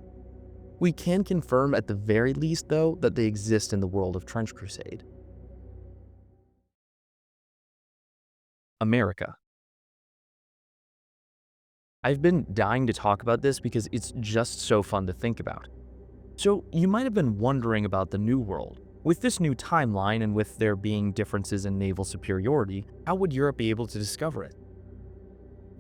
We can confirm at the very least, though, that they exist in the world of Trench Crusade. America. I've been dying to talk about this because it's just so fun to think about. So you might have been wondering about the New World. With this new timeline and with there being differences in naval superiority, how would Europe be able to discover it?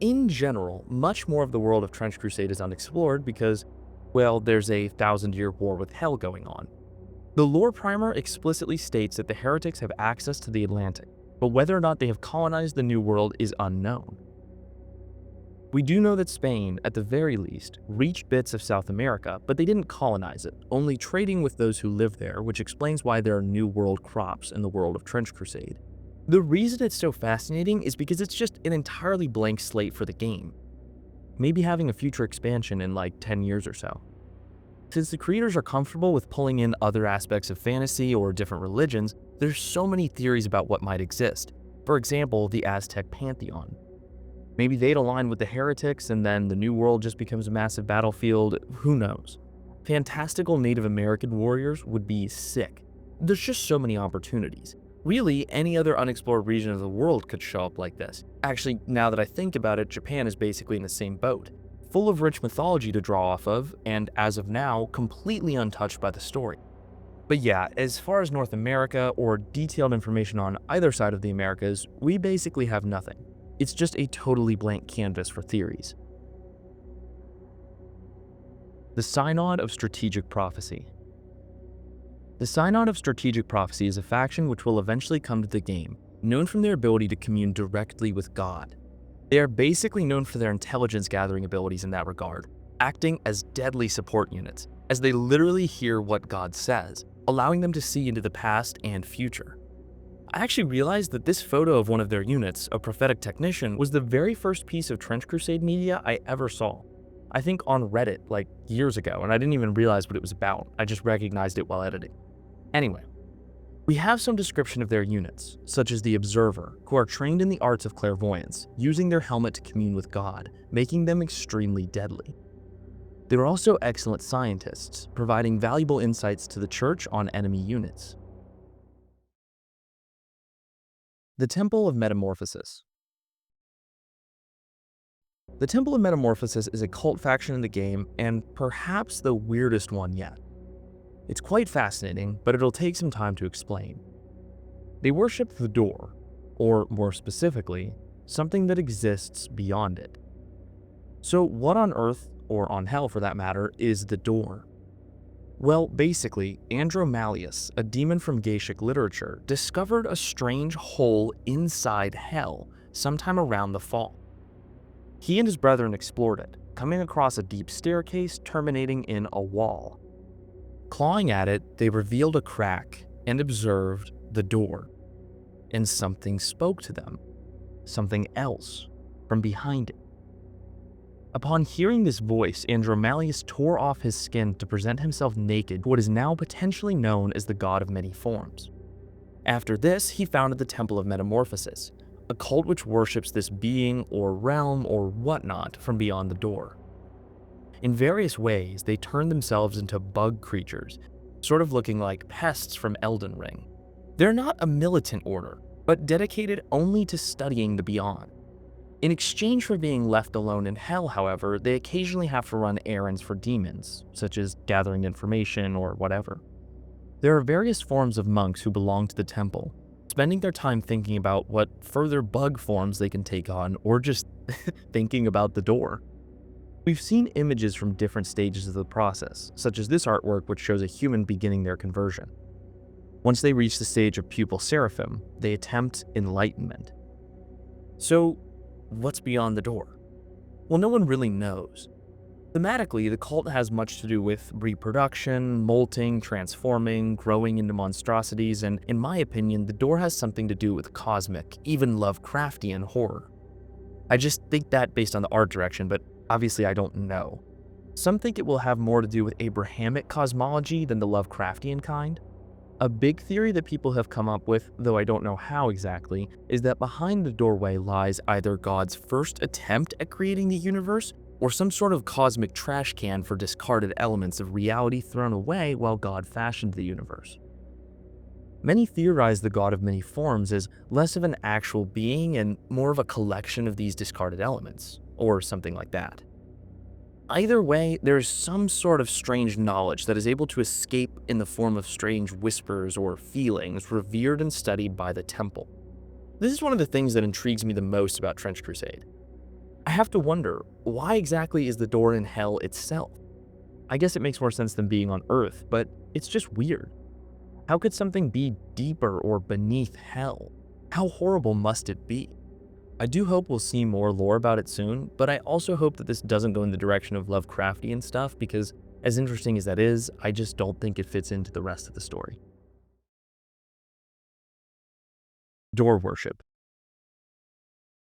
In general, much more of the world of Trench Crusade is unexplored because, well, there's a thousand-year war with hell going on. The lore primer explicitly states that the heretics have access to the Atlantic, but whether or not they have colonized the New World is unknown. We do know that Spain, at the very least, reached bits of South America, but they didn't colonize it, only trading with those who live there, which explains why there are New World crops in the world of Trench Crusade. The reason it's so fascinating is because it's just an entirely blank slate for the game, maybe having a future expansion in like 10 years or so. Since the creators are comfortable with pulling in other aspects of fantasy or different religions, there's so many theories about what might exist. For example, the Aztec pantheon. Maybe they'd align with the heretics and then the New World just becomes a massive battlefield, who knows. Fantastical Native American warriors would be sick. There's just so many opportunities. Really, any other unexplored region of the world could show up like this. Actually, now that I think about it, Japan is basically in the same boat. Full of rich mythology to draw off of, and as of now, completely untouched by the story. But yeah, as far as North America or detailed information on either side of the Americas, we basically have nothing. It's just a totally blank canvas for theories. The Synod of Strategic Prophecy. The Synod of Strategic Prophecy is a faction which will eventually come to the game, known from their ability to commune directly with God. They are basically known for their intelligence gathering abilities in that regard, acting as deadly support units, as they literally hear what God says, allowing them to see into the past and future. I actually realized that this photo of one of their units, a prophetic technician, was the very first piece of Trench Crusade media I ever saw. I think on Reddit, like years ago, and I didn't even realize what it was about. I just recognized it while editing. Anyway, we have some description of their units, such as the Observer, who are trained in the arts of clairvoyance, using their helmet to commune with God, making them extremely deadly. They are also excellent scientists, providing valuable insights to the Church on enemy units. The Temple of Metamorphosis. The Temple of Metamorphosis is a cult faction in the game, and perhaps the weirdest one yet. It's quite fascinating, but it'll take some time to explain. They worship the door, or more specifically, something that exists beyond it. So what on earth, or on hell for that matter, is the door? Well, basically, Andromalius, a demon from Gaelic literature, discovered a strange hole inside hell sometime around the fall. He and his brethren explored it, coming across a deep staircase terminating in a wall. Clawing at it, they revealed a crack and observed the door. And something spoke to them, something else, from behind it. Upon hearing this voice, Andromalius tore off his skin to present himself naked to what is now potentially known as the God of Many Forms. After this, he founded the Temple of Metamorphosis, a cult which worships this being or realm or whatnot from beyond the door. In various ways, they turn themselves into bug creatures, sort of looking like pests from Elden Ring. They're not a militant order, but dedicated only to studying the beyond. In exchange for being left alone in hell, however, they occasionally have to run errands for demons, such as gathering information or whatever. There are various forms of monks who belong to the temple, spending their time thinking about what further bug forms they can take on, or just thinking about the door. We've seen images from different stages of the process, such as this artwork which shows a human beginning their conversion. Once they reach the stage of pupil seraphim, they attempt enlightenment. So, what's beyond the door? Well, no one really knows. Thematically, the cult has much to do with reproduction, molting, transforming, growing into monstrosities, and in my opinion, the door has something to do with cosmic, even Lovecraftian horror. I just think that based on the art direction, but obviously I don't know. Some think it will have more to do with Abrahamic cosmology than the Lovecraftian kind. A big theory that people have come up with, though I don't know how exactly, is that behind the doorway lies either God's first attempt at creating the universe, or some sort of cosmic trash can for discarded elements of reality thrown away while God fashioned the universe. Many theorize the God of Many Forms as less of an actual being and more of a collection of these discarded elements, or something like that. Either way, there is some sort of strange knowledge that is able to escape in the form of strange whispers or feelings revered and studied by the temple. This is one of the things that intrigues me the most about Trench Crusade. I have to wonder, why exactly is the door in hell itself? I guess it makes more sense than being on Earth, but it's just weird. How could something be deeper or beneath hell? How horrible must it be? I do hope we'll see more lore about it soon, but I also hope that this doesn't go in the direction of Lovecraftian stuff because, as interesting as that is, I just don't think it fits into the rest of the story. Door worship.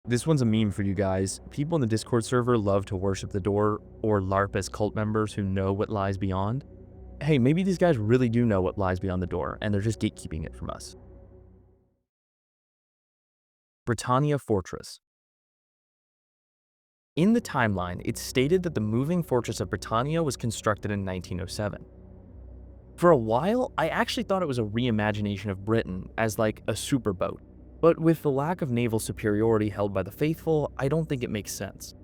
This one's a meme for you guys. People in the Discord server love to worship the door or LARP as cult members who know what lies beyond. Hey, maybe these guys really do know what lies beyond the door and they're just gatekeeping it from us. Britannia Fortress. In the timeline, it's stated that the moving fortress of Britannia was constructed in 1907. For a while, I actually thought it was a reimagination of Britain as like a superboat, but with the lack of naval superiority held by the faithful, I don't think it makes sense.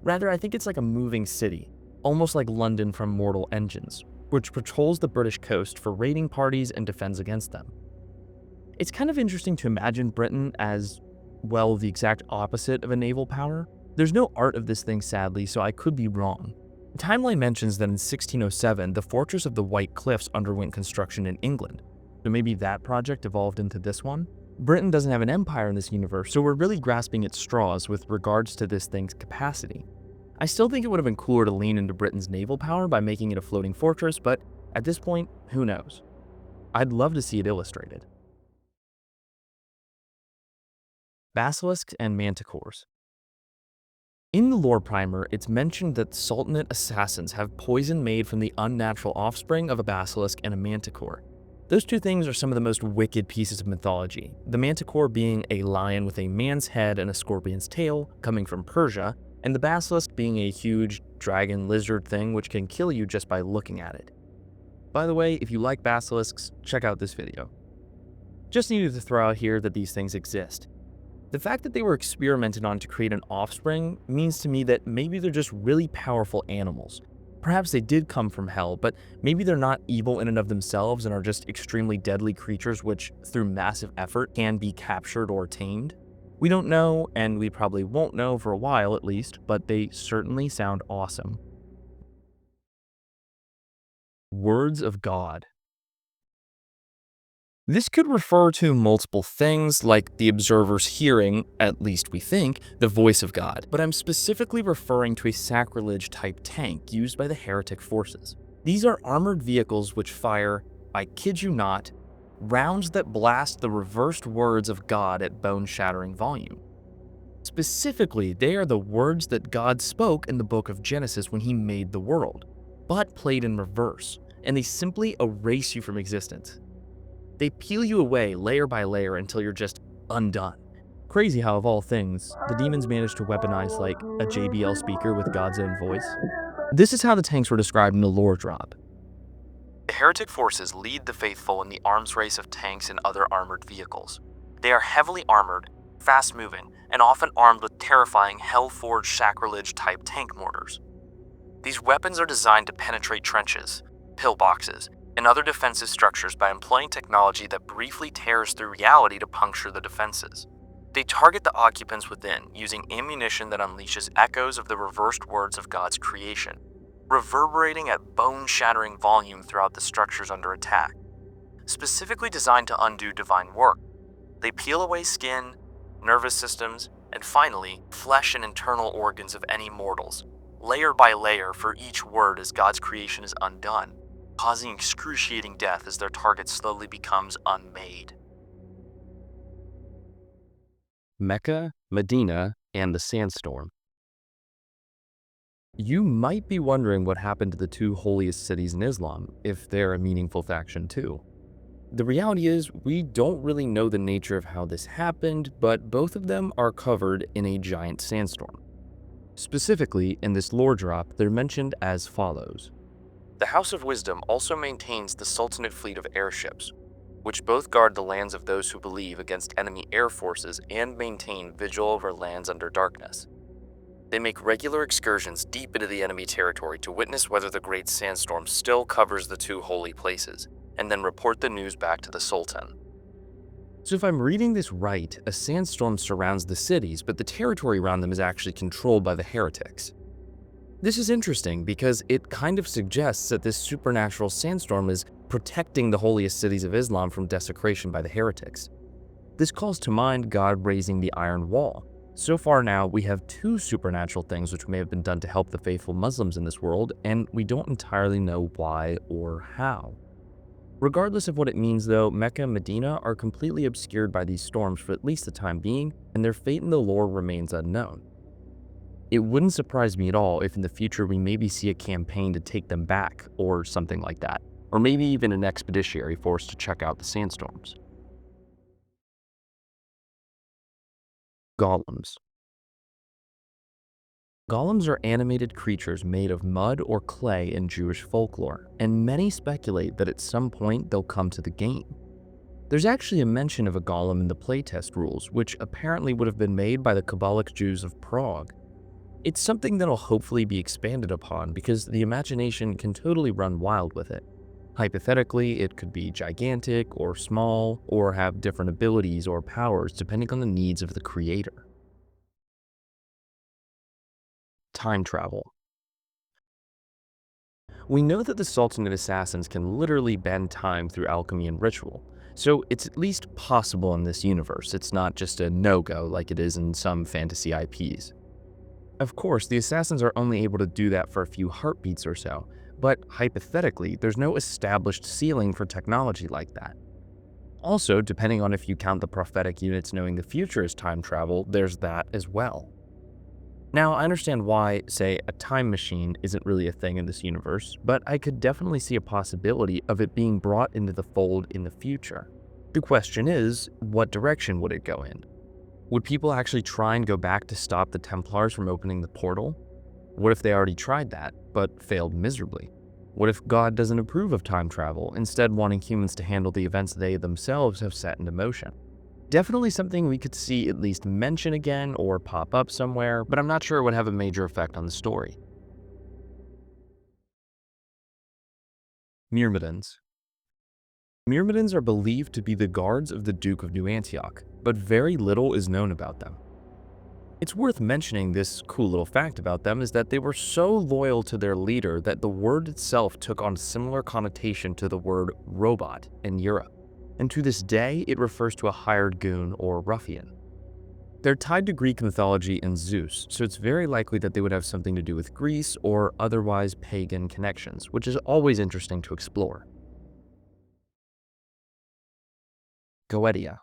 Rather, I think it's like a moving city, almost like London from Mortal Engines, which patrols the British coast for raiding parties and defends against them. It's kind of interesting to imagine Britain as, well, the exact opposite of a naval power. There's no art of this thing, sadly, so I could be wrong. The timeline mentions that in 1607, the Fortress of the White Cliffs underwent construction in England, so maybe that project evolved into this one? Britain doesn't have an empire in this universe, so we're really grasping at straws with regards to this thing's capacity. I still think it would have been cooler to lean into Britain's naval power by making it a floating fortress, but at this point, who knows? I'd love to see it illustrated. Basilisks and manticores. In the lore primer, it's mentioned that Sultanate assassins have poison made from the unnatural offspring of a basilisk and a manticore. Those two things are some of the most wicked pieces of mythology, the manticore being a lion with a man's head and a scorpion's tail coming from Persia, and the basilisk being a huge dragon lizard thing which can kill you just by looking at it. By the way, if you like basilisks, check out this video. Just needed to throw out here that these things exist. The fact that they were experimented on to create an offspring means to me that maybe they're just really powerful animals. Perhaps they did come from hell, but maybe they're not evil in and of themselves and are just extremely deadly creatures which, through massive effort, can be captured or tamed. We don't know, and we probably won't know for a while at least, but they certainly sound awesome. Words of God. This could refer to multiple things, like the observer's hearing, at least we think, the voice of God, but I'm specifically referring to a sacrilege-type tank used by the heretic forces. These are armored vehicles which fire, I kid you not, rounds that blast the reversed words of God at bone-shattering volume. Specifically, they are the words that God spoke in the book of Genesis when he made the world, but played in reverse, and they simply erase you from existence. They peel you away layer by layer until you're just undone. Crazy how, of all things, the demons managed to weaponize like a JBL speaker with God's own voice. This is how the tanks were described in the lore drop. The heretic forces lead the faithful in the arms race of tanks and other armored vehicles. They are heavily armored, fast-moving, and often armed with terrifying hell-forged sacrilege-type tank mortars. These weapons are designed to penetrate trenches, pillboxes, and other defensive structures by employing technology that briefly tears through reality to puncture the defenses. They target the occupants within using ammunition that unleashes echoes of the reversed words of God's creation, reverberating at bone-shattering volume throughout the structures under attack. Specifically designed to undo divine work, they peel away skin, nervous systems, and finally, flesh and internal organs of any mortals, layer by layer for each word as God's creation is undone, causing excruciating death as their target slowly becomes unmade. Mecca, Medina, and the Sandstorm. You might be wondering what happened to the two holiest cities in Islam, if they're a meaningful faction too. The reality is, we don't really know the nature of how this happened, but both of them are covered in a giant sandstorm. Specifically, in this lore drop, they're mentioned as follows. The House of Wisdom also maintains the Sultanate fleet of airships, which both guard the lands of those who believe against enemy air forces and maintain vigil over lands under darkness. They make regular excursions deep into the enemy territory to witness whether the Great Sandstorm still covers the two holy places, and then report the news back to the Sultan. So if I'm reading this right, a sandstorm surrounds the cities, but the territory around them is actually controlled by the heretics. This is interesting because it kind of suggests that this supernatural sandstorm is protecting the holiest cities of Islam from desecration by the heretics. This calls to mind God raising the Iron Wall. So far now, we have two supernatural things which may have been done to help the faithful Muslims in this world, and we don't entirely know why or how. Regardless of what it means though, Mecca and Medina are completely obscured by these storms for at least the time being, and their fate in the lore remains unknown. It wouldn't surprise me at all if in the future we maybe see a campaign to take them back, or something like that, or maybe even an expeditionary force to check out the sandstorms. Golems. Golems are animated creatures made of mud or clay in Jewish folklore, and many speculate that at some point they'll come to the game. There's actually a mention of a golem in the playtest rules, which apparently would have been made by the Kabbalic Jews of Prague. It's something that'll hopefully be expanded upon because the imagination can totally run wild with it. Hypothetically, it could be gigantic or small, or have different abilities or powers depending on the needs of the creator. Time travel. We know that the Sultan of Assassins can literally bend time through alchemy and ritual, so it's at least possible in this universe. It's not just a no-go like it is in some fantasy IPs. Of course, the Assassins are only able to do that for a few heartbeats or so, but hypothetically, there's no established ceiling for technology like that. Also, depending on if you count the prophetic units knowing the future as time travel, there's that as well. Now, I understand why, say, a time machine isn't really a thing in this universe, but I could definitely see a possibility of it being brought into the fold in the future. The question is, what direction would it go in? Would people actually try and go back to stop the Templars from opening the portal? What if they already tried that, but failed miserably? What if God doesn't approve of time travel, instead wanting humans to handle the events they themselves have set into motion? Definitely something we could see at least mention again or pop up somewhere, but I'm not sure it would have a major effect on the story. Myrmidons. Myrmidons are believed to be the guards of the Duke of New Antioch, but very little is known about them. It's worth mentioning this cool little fact about them is that they were so loyal to their leader that the word itself took on similar connotation to the word robot in Europe, and to this day it refers to a hired goon or ruffian. They're tied to Greek mythology and Zeus, so it's very likely that they would have something to do with Greece or otherwise pagan connections, which is always interesting to explore. Goetia.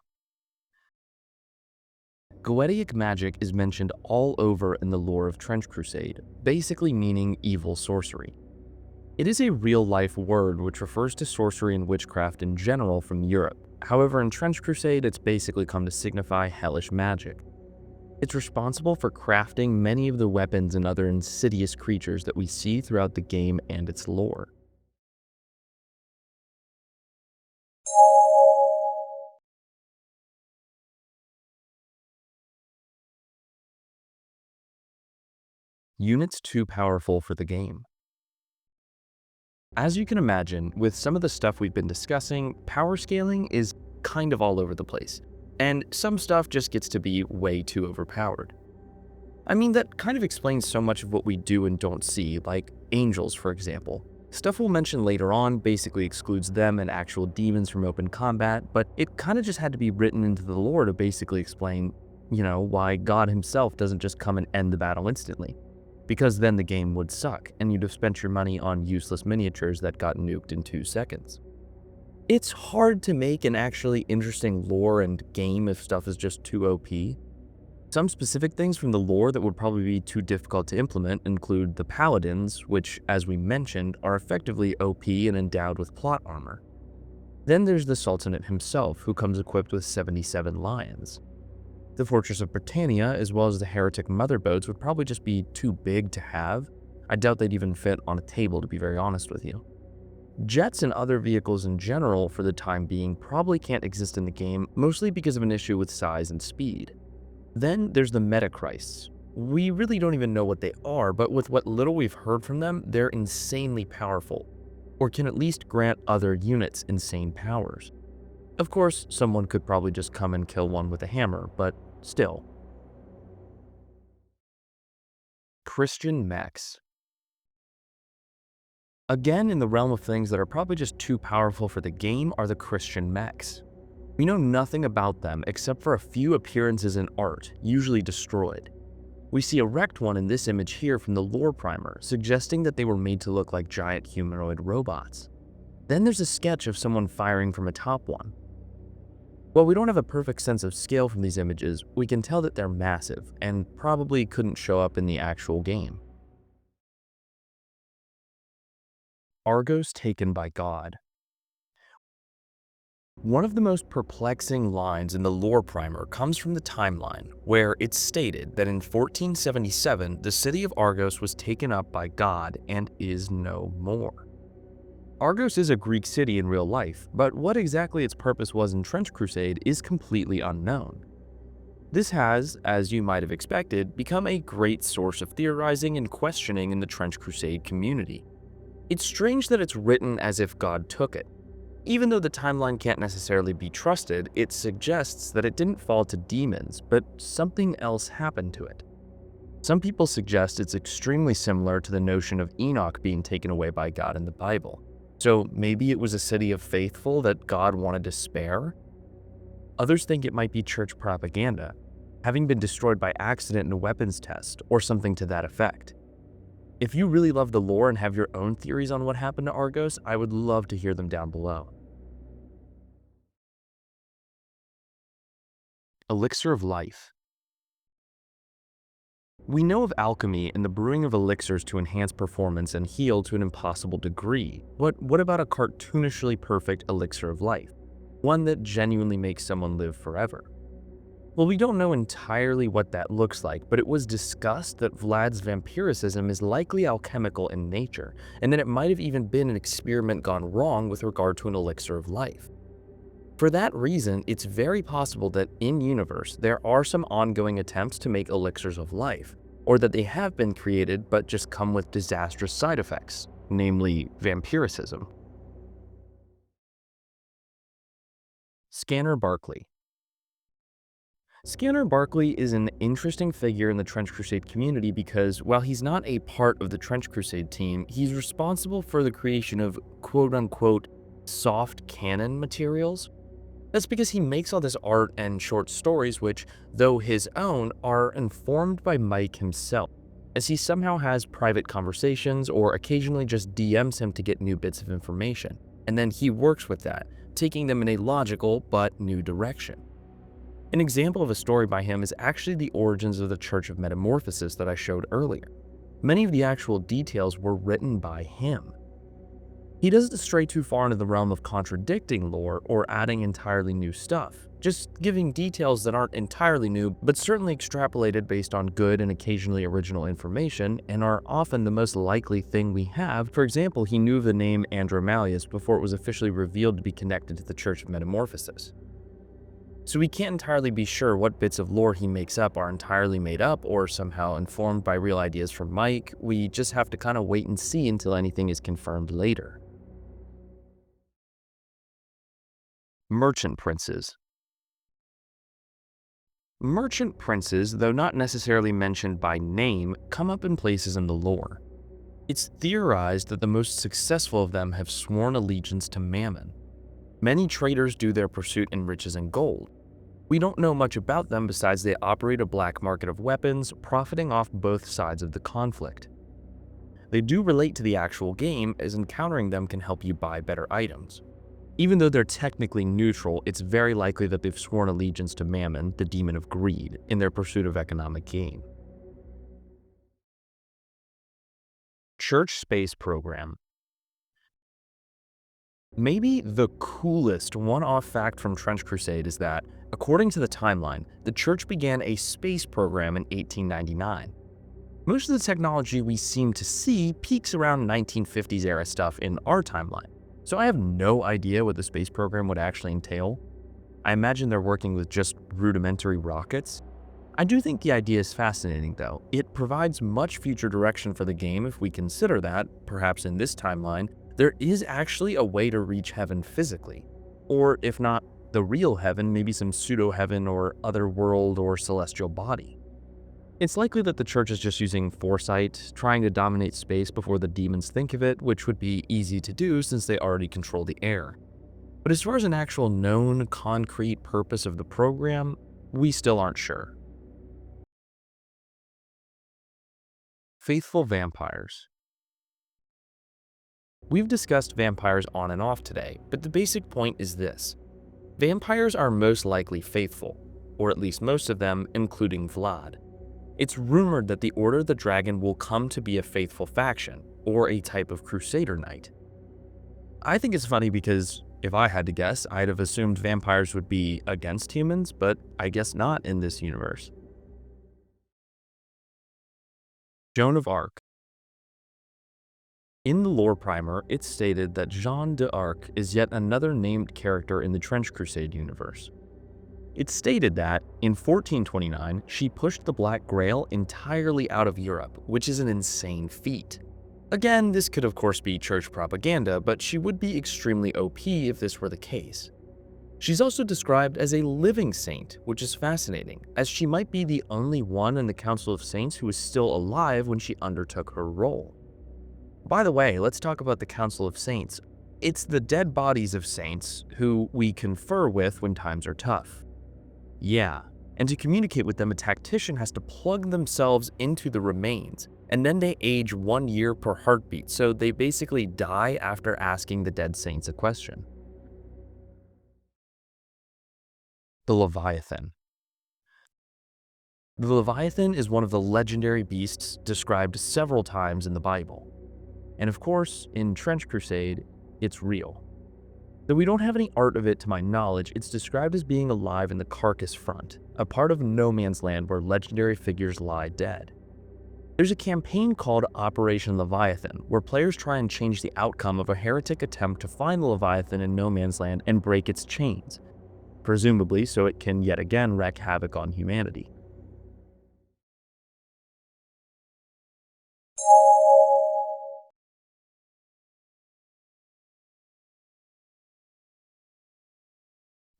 Goetic magic is mentioned all over in the lore of Trench Crusade, basically meaning evil sorcery. It is a real-life word which refers to sorcery and witchcraft in general from Europe. However, in Trench Crusade, it's basically come to signify hellish magic. It's responsible for crafting many of the weapons and other insidious creatures that we see throughout the game and its lore. Units too powerful for the game. As you can imagine, with some of the stuff we've been discussing, power scaling is kind of all over the place, and some stuff just gets to be way too overpowered. I mean, that kind of explains so much of what we do and don't see, like angels, for example. Stuff we'll mention later on basically excludes them and actual demons from open combat, but it kind of just had to be written into the lore to basically explain, why God himself doesn't just come and end the battle instantly. Because then the game would suck, and you'd have spent your money on useless miniatures that got nuked in 2 seconds. It's hard to make an actually interesting lore and game if stuff is just too OP. Some specific things from the lore that would probably be too difficult to implement include the Paladins, which, as we mentioned, are effectively OP and endowed with plot armor. Then there's the Sultanate himself, who comes equipped with 77 lions. The Fortress of Britannia, as well as the heretic mother boats, would probably just be too big to have. I doubt they'd even fit on a table, to be very honest with you. Jets and other vehicles in general, for the time being, probably can't exist in the game, mostly because of an issue with size and speed. Then there's the Metachrists. We really don't even know what they are, but with what little we've heard from them, they're insanely powerful, or can at least grant other units insane powers. Of course, someone could probably just come and kill one with a hammer, but still. Christian mechs. Again, in the realm of things that are probably just too powerful for the game are the Christian mechs. We know nothing about them except for a few appearances in art, usually destroyed. We see a wrecked one in this image here from the lore primer, suggesting that they were made to look like giant humanoid robots. Then there's a sketch of someone firing from atop one. While we don't have a perfect sense of scale from these images, we can tell that they're massive and probably couldn't show up in the actual game. Argos taken by God. One of the most perplexing lines in the lore primer comes from the timeline, where it's stated that in 1477 the city of Argos was taken up by God and is no more. Argos is a Greek city in real life, but what exactly its purpose was in Trench Crusade is completely unknown. This has, as you might have expected, become a great source of theorizing and questioning in the Trench Crusade community. It's strange that it's written as if God took it. Even though the timeline can't necessarily be trusted, it suggests that it didn't fall to demons, but something else happened to it. Some people suggest it's extremely similar to the notion of Enoch being taken away by God in the Bible. So maybe it was a city of faithful that God wanted to spare? Others think it might be church propaganda, having been destroyed by accident in a weapons test, or something to that effect. If you really love the lore and have your own theories on what happened to Argos, I would love to hear them down below. Elixir of Life. We know of alchemy and the brewing of elixirs to enhance performance and heal to an impossible degree, but what about a cartoonishly perfect elixir of life? One that genuinely makes someone live forever? Well, we don't know entirely what that looks like, but it was discussed that Vlad's vampiricism is likely alchemical in nature, and that it might have even been an experiment gone wrong with regard to an elixir of life. For that reason, it's very possible that in-universe there are some ongoing attempts to make elixirs of life, or that they have been created but just come with disastrous side effects, namely vampiricism. Scanner Barkley. Scanner Barkley is an interesting figure in the Trench Crusade community because while he's not a part of the Trench Crusade team, he's responsible for the creation of quote-unquote soft canon materials. That's because he makes all this art and short stories which, though his own, are informed by Mike himself, as he somehow has private conversations or occasionally just DMs him to get new bits of information, and then he works with that, taking them in a logical but new direction. An example of a story by him is actually the origins of the Church of Metamorphosis that I showed earlier. Many of the actual details were written by him. He doesn't stray too far into the realm of contradicting lore or adding entirely new stuff, just giving details that aren't entirely new but certainly extrapolated based on good and occasionally original information and are often the most likely thing we have. For example, he knew the name Andromalius before it was officially revealed to be connected to the Church of Metamorphosis. So we can't entirely be sure what bits of lore he makes up are entirely made up or somehow informed by real ideas from Mike. We just have to kind of wait and see until anything is confirmed later. Merchant Princes. Merchant princes, though not necessarily mentioned by name, come up in places in the lore. It's theorized that the most successful of them have sworn allegiance to Mammon. Many traders do their pursuit in riches and gold. We don't know much about them besides they operate a black market of weapons, profiting off both sides of the conflict. They do relate to the actual game, as encountering them can help you buy better items. Even though they're technically neutral, it's very likely that they've sworn allegiance to Mammon, the demon of greed, in their pursuit of economic gain. Church Space Program. Maybe the coolest one-off fact from Trench Crusade is that, according to the timeline, the Church began a space program in 1899. Most of the technology we seem to see peaks around 1950s era stuff in our timeline, so I have no idea what the space program would actually entail. I imagine they're working with just rudimentary rockets. I do think the idea is fascinating, though. It provides much future direction for the game if we consider that, perhaps in this timeline, there is actually a way to reach heaven physically. Or if not the real heaven, maybe some pseudo heaven or other world or celestial body. It's likely that the church is just using foresight, trying to dominate space before the demons think of it, which would be easy to do since they already control the air. But as far as an actual known, concrete purpose of the program, we still aren't sure. Faithful vampires. We've discussed vampires on and off today, but the basic point is this. Vampires are most likely faithful, or at least most of them, including Vlad. It's rumored that the Order of the Dragon will come to be a faithful faction, or a type of Crusader Knight. I think it's funny because, if I had to guess, I'd have assumed vampires would be against humans, but I guess not in this universe. Joan of Arc. In the lore primer, it's stated that Jeanne d'Arc is yet another named character in the Trench Crusade universe. It's stated that, in 1429, she pushed the Black Grail entirely out of Europe, which is an insane feat. Again, this could of course be church propaganda, but she would be extremely OP if this were the case. She's also described as a living saint, which is fascinating, as she might be the only one in the Council of Saints who is still alive when she undertook her role. By the way, let's talk about the Council of Saints. It's the dead bodies of saints who we confer with when times are tough. Yeah, and to communicate with them, a tactician has to plug themselves into the remains, and then they age 1 year per heartbeat, so they basically die after asking the dead saints a question. The Leviathan. The Leviathan is one of the legendary beasts described several times in the Bible. And of course, in Trench Crusade, it's real. Though we don't have any art of it to my knowledge, it's described as being alive in the Carcass Front, a part of no man's land where legendary figures lie dead. There's a campaign called Operation Leviathan, where players try and change the outcome of a heretic attempt to find the Leviathan in no man's land and break its chains, presumably so it can yet again wreak havoc on humanity.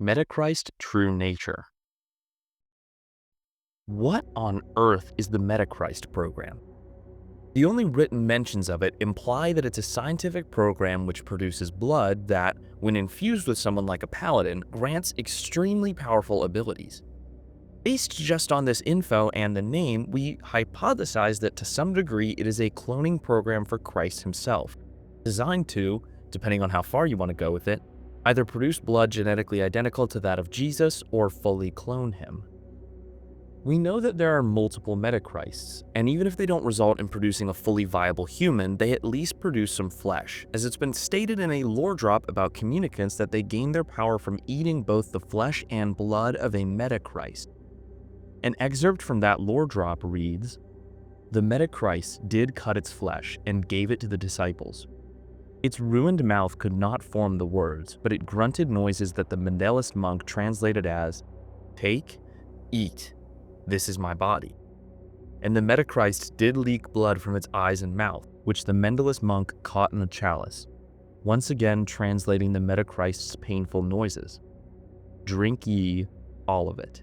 Metachrist True Nature. What on earth is the Metachrist program? The only written mentions of it imply that it's a scientific program which produces blood that, when infused with someone like a paladin, grants extremely powerful abilities. Based just on this info and the name, we hypothesize that to some degree it is a cloning program for Christ himself, designed to, depending on how far you want to go with it, either produce blood genetically identical to that of Jesus or fully clone him. We know that there are multiple Metachrists, and even if they don't result in producing a fully viable human, they at least produce some flesh, as it's been stated in a lore drop about communicants that they gain their power from eating both the flesh and blood of a Metachrist. An excerpt from that lore drop reads, "The Metachrist did cut its flesh and gave it to the disciples. Its ruined mouth could not form the words, but it grunted noises that the Mendelist monk translated as, 'Take, eat, this is my body.' And the Metachrist did leak blood from its eyes and mouth, which the Mendelist monk caught in a chalice, once again translating the Metachrist's painful noises. 'Drink ye all of it.'"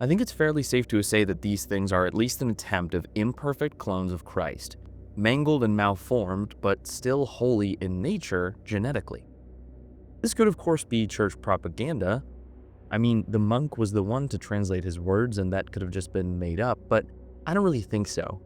I think it's fairly safe to say that these things are at least an attempt of imperfect clones of Christ, mangled and malformed, but still holy in nature genetically. This could of course be church propaganda. I mean, the monk was the one to translate his words and that could have just been made up, but I don't really think so.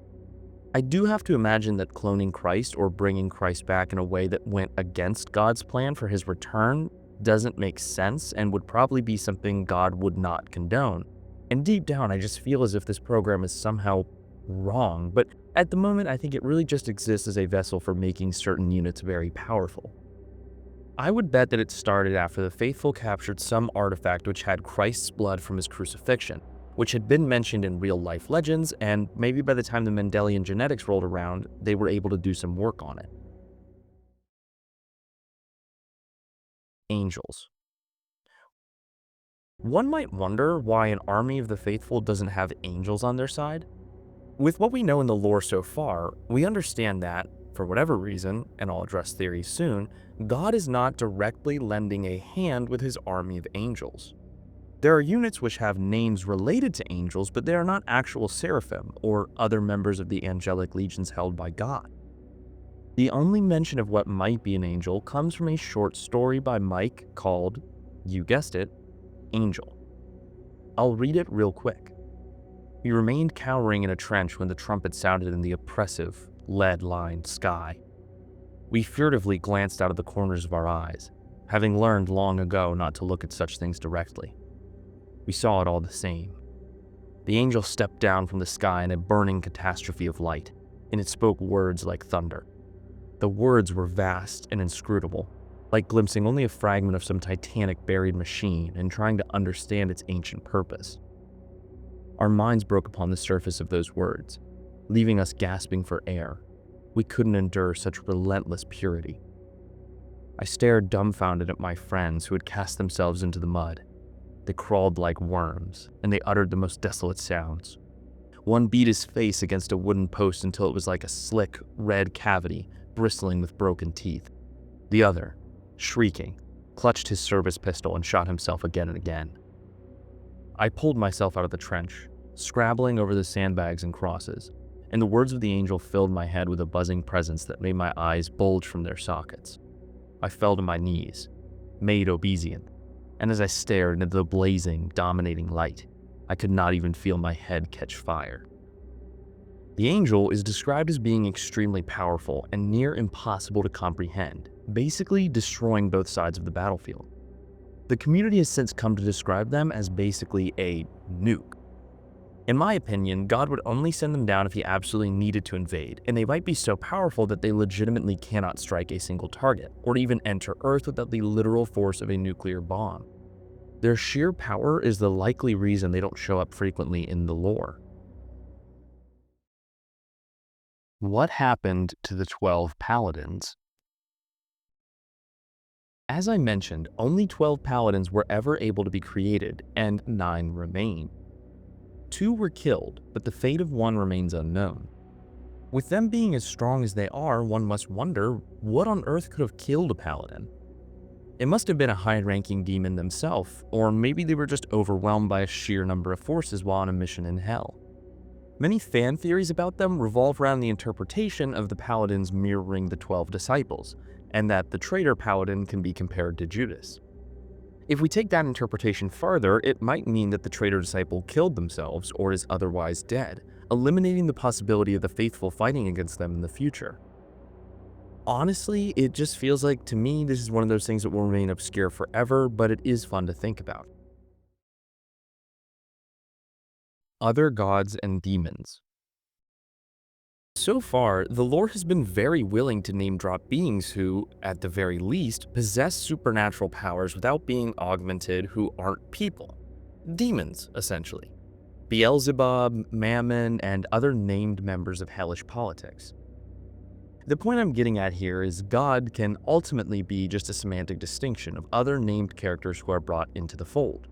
I do have to imagine that cloning Christ or bringing Christ back in a way that went against God's plan for his return doesn't make sense and would probably be something God would not condone. And deep down, I just feel as if this program is somehow wrong, but at the moment, I think it really just exists as a vessel for making certain units very powerful. I would bet that it started after the faithful captured some artifact which had Christ's blood from his crucifixion, which had been mentioned in real-life legends, and maybe by the time the Mendelian genetics rolled around, they were able to do some work on it. Angels. One might wonder why an army of the faithful doesn't have angels on their side. With what we know in the lore so far, we understand that, for whatever reason, and I'll address theories soon, God is not directly lending a hand with his army of angels. There are units which have names related to angels, but they are not actual seraphim or other members of the angelic legions held by God. The only mention of what might be an angel comes from a short story by Mike called, you guessed it, Angel. I'll read it real quick. We remained cowering in a trench when the trumpet sounded in the oppressive, lead-lined sky. We furtively glanced out of the corners of our eyes, having learned long ago not to look at such things directly. We saw it all the same. The angel stepped down from the sky in a burning catastrophe of light, and it spoke words like thunder. The words were vast and inscrutable, like glimpsing only a fragment of some titanic buried machine and trying to understand its ancient purpose. Our minds broke upon the surface of those words, leaving us gasping for air. We couldn't endure such relentless purity. I stared dumbfounded at my friends who had cast themselves into the mud. They crawled like worms, and they uttered the most desolate sounds. One beat his face against a wooden post until it was like a slick, red cavity bristling with broken teeth. The other, shrieking, clutched his service pistol and shot himself again and again. I pulled myself out of the trench, scrabbling over the sandbags and crosses, and the words of the angel filled my head with a buzzing presence that made my eyes bulge from their sockets. I fell to my knees, made obedient, and as I stared into the blazing, dominating light, I could not even feel my head catch fire. The angel is described as being extremely powerful and near impossible to comprehend, basically destroying both sides of the battlefield. The community has since come to describe them as basically a nuke. In my opinion, God would only send them down if he absolutely needed to invade, and they might be so powerful that they legitimately cannot strike a single target, or even enter Earth without the literal force of a nuclear bomb. Their sheer power is the likely reason they don't show up frequently in the lore. What happened to the 12 paladins? As I mentioned, only 12 paladins were ever able to be created, and 9 remain. 2 were killed, but the fate of 1 remains unknown. With them being as strong as they are, one must wonder what on earth could have killed a paladin. It must have been a high-ranking demon themselves, or maybe they were just overwhelmed by a sheer number of forces while on a mission in hell. Many fan theories about them revolve around the interpretation of the paladins mirroring the 12 disciples, and that the traitor paladin can be compared to Judas. If we take that interpretation farther, it might mean that the traitor disciple killed themselves or is otherwise dead, eliminating the possibility of the faithful fighting against them in the future. Honestly, it just feels like, to me, this is one of those things that will remain obscure forever, but it is fun to think about. Other gods and demons. So far, the lore has been very willing to name-drop beings who, at the very least, possess supernatural powers without being augmented who aren't people. Demons, essentially. Beelzebub, Mammon, and other named members of hellish politics. The point I'm getting at here is God can ultimately be just a semantic distinction of other named characters who are brought into the fold.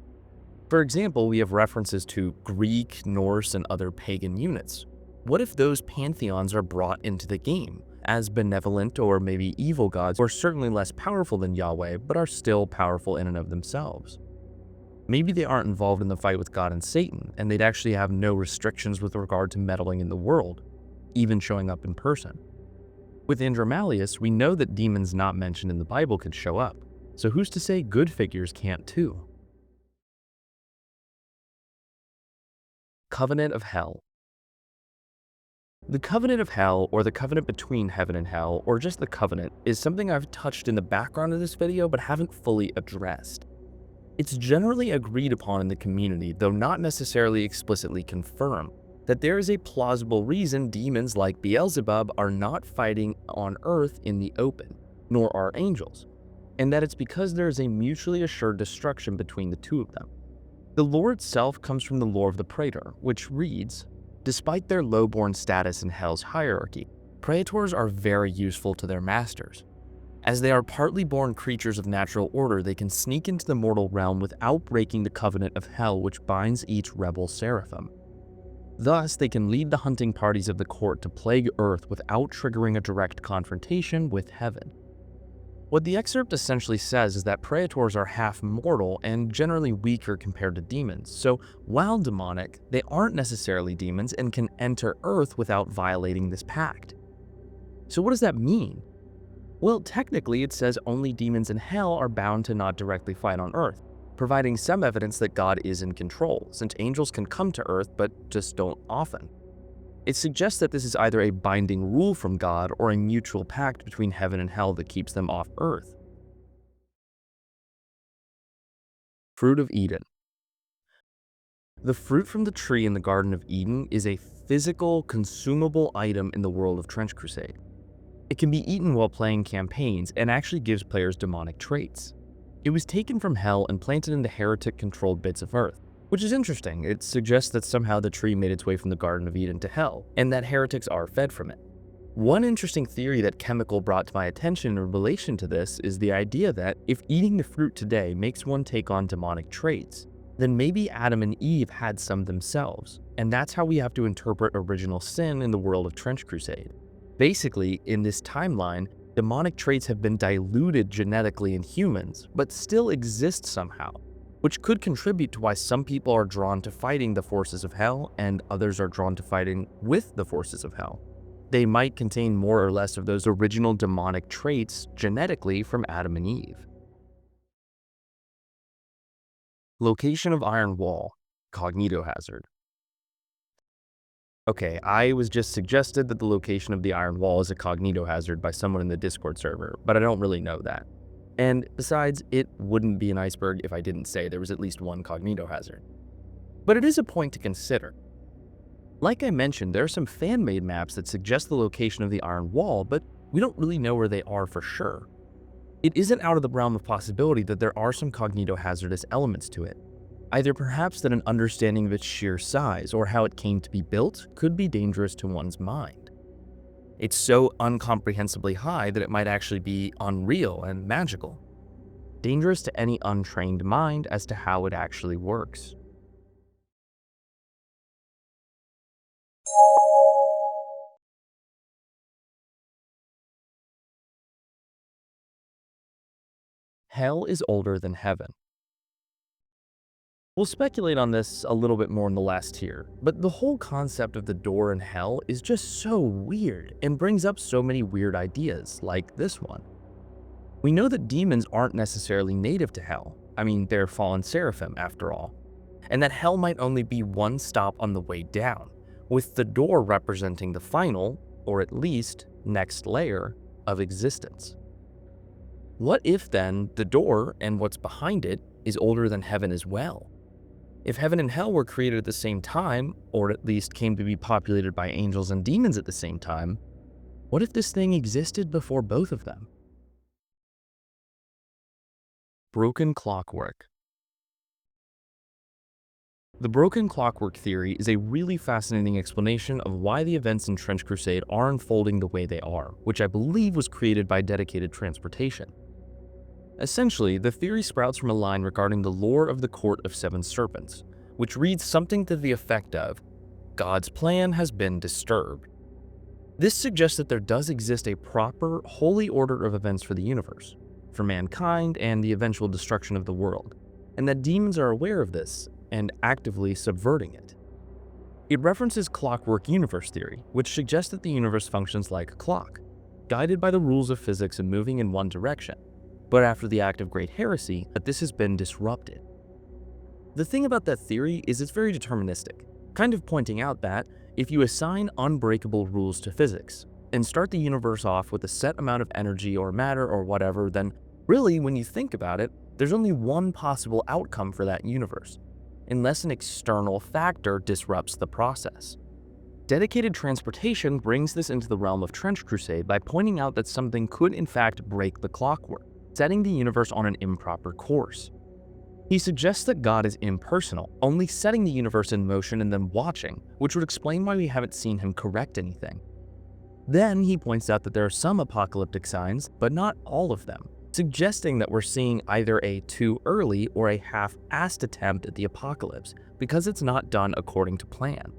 For example, we have references to Greek, Norse, and other pagan units. What if those pantheons are brought into the game as benevolent or maybe evil gods who are certainly less powerful than Yahweh, but are still powerful in and of themselves? Maybe they aren't involved in the fight with God and Satan, and they'd actually have no restrictions with regard to meddling in the world, even showing up in person. With Andromalius, we know that demons not mentioned in the Bible could show up, so who's to say good figures can't too? Covenant of Hell. The Covenant of Hell, or the covenant between heaven and hell, or just the covenant, is something I've touched in the background of this video but haven't fully addressed. It's generally agreed upon in the community, though not necessarily explicitly confirmed, that there is a plausible reason demons like Beelzebub are not fighting on Earth in the open, nor are angels, and that it's because there is a mutually assured destruction between the two of them. The lore itself comes from the lore of the Praetor, which reads, despite their low-born status in Hell's hierarchy, Praetors are very useful to their masters. As they are partly born creatures of natural order, they can sneak into the mortal realm without breaking the covenant of hell which binds each rebel seraphim. Thus, they can lead the hunting parties of the court to plague Earth without triggering a direct confrontation with heaven. What the excerpt essentially says is that praetors are half mortal and generally weaker compared to demons, so while demonic, they aren't necessarily demons and can enter Earth without violating this pact. So what does that mean? Well, technically it says only demons in hell are bound to not directly fight on Earth, providing some evidence that God is in control, since angels can come to Earth but just don't often. It suggests that this is either a binding rule from God or a mutual pact between heaven and hell that keeps them off Earth. Fruit of Eden. The fruit from the tree in the Garden of Eden is a physical, consumable item in the world of Trench Crusade. It can be eaten while playing campaigns and actually gives players demonic traits. It was taken from hell and planted into heretic-controlled bits of Earth, which is interesting. It suggests that somehow the tree made its way from the Garden of Eden to hell, and that heretics are fed from it. One interesting theory that Chemical brought to my attention in relation to this is the idea that if eating the fruit today makes one take on demonic traits, then maybe Adam and Eve had some themselves, and that's how we have to interpret original sin in the world of Trench Crusade. Basically, in this timeline, demonic traits have been diluted genetically in humans, but still exist somehow, which could contribute to why some people are drawn to fighting the forces of hell and others are drawn to fighting with the forces of hell. They might contain more or less of those original demonic traits genetically from Adam and Eve. Location of Iron Wall, cognito hazard. Okay, I was just suggested that the location of the Iron Wall is a cognito hazard by someone in the Discord server, but I don't really know that. And besides, it wouldn't be an iceberg if I didn't say there was at least one cognito hazard. But it is a point to consider. Like I mentioned, there are some fan-made maps that suggest the location of the Iron Wall, but we don't really know where they are for sure. It isn't out of the realm of possibility that there are some cognito hazardous elements to it. Either perhaps that an understanding of its sheer size or how it came to be built could be dangerous to one's mind. It's so incomprehensibly high that it might actually be unreal and magical. Dangerous to any untrained mind as to how it actually works. Hell is older than heaven. We'll speculate on this a little bit more in the last tier, but the whole concept of the door in hell is just so weird and brings up so many weird ideas, like this one. We know that demons aren't necessarily native to hell. I mean, they're fallen seraphim after all. And that hell might only be one stop on the way down, with the door representing the final, or at least next layer, of existence. What if then the door and what's behind it is older than heaven as well? If heaven and hell were created at the same time, or at least came to be populated by angels and demons at the same time, what if this thing existed before both of them? Broken clockwork. The broken clockwork theory is a really fascinating explanation of why the events in Trench Crusade are unfolding the way they are, which I believe was created by dedicated transportation. Essentially, the theory sprouts from a line regarding the lore of the Court of Seven Serpents, which reads something to the effect of, "God's plan has been disturbed." This suggests that there does exist a proper, holy order of events for the universe, for mankind and the eventual destruction of the world, and that demons are aware of this and actively subverting it. It references clockwork universe theory, which suggests that the universe functions like a clock, guided by the rules of physics and moving in one direction. But after the act of great heresy, that this has been disrupted. The thing about that theory is it's very deterministic, kind of pointing out that if you assign unbreakable rules to physics and start the universe off with a set amount of energy or matter or whatever, then really, when you think about it, there's only one possible outcome for that universe, unless an external factor disrupts the process. Dedicated transportation brings this into the realm of Trench Crusade by pointing out that something could in fact break the clockwork, setting the universe on an improper course. He suggests that God is impersonal, only setting the universe in motion and then watching, which would explain why we haven't seen him correct anything. Then he points out that there are some apocalyptic signs, but not all of them, suggesting that we're seeing either a too early or a half-assed attempt at the apocalypse because it's not done according to plan.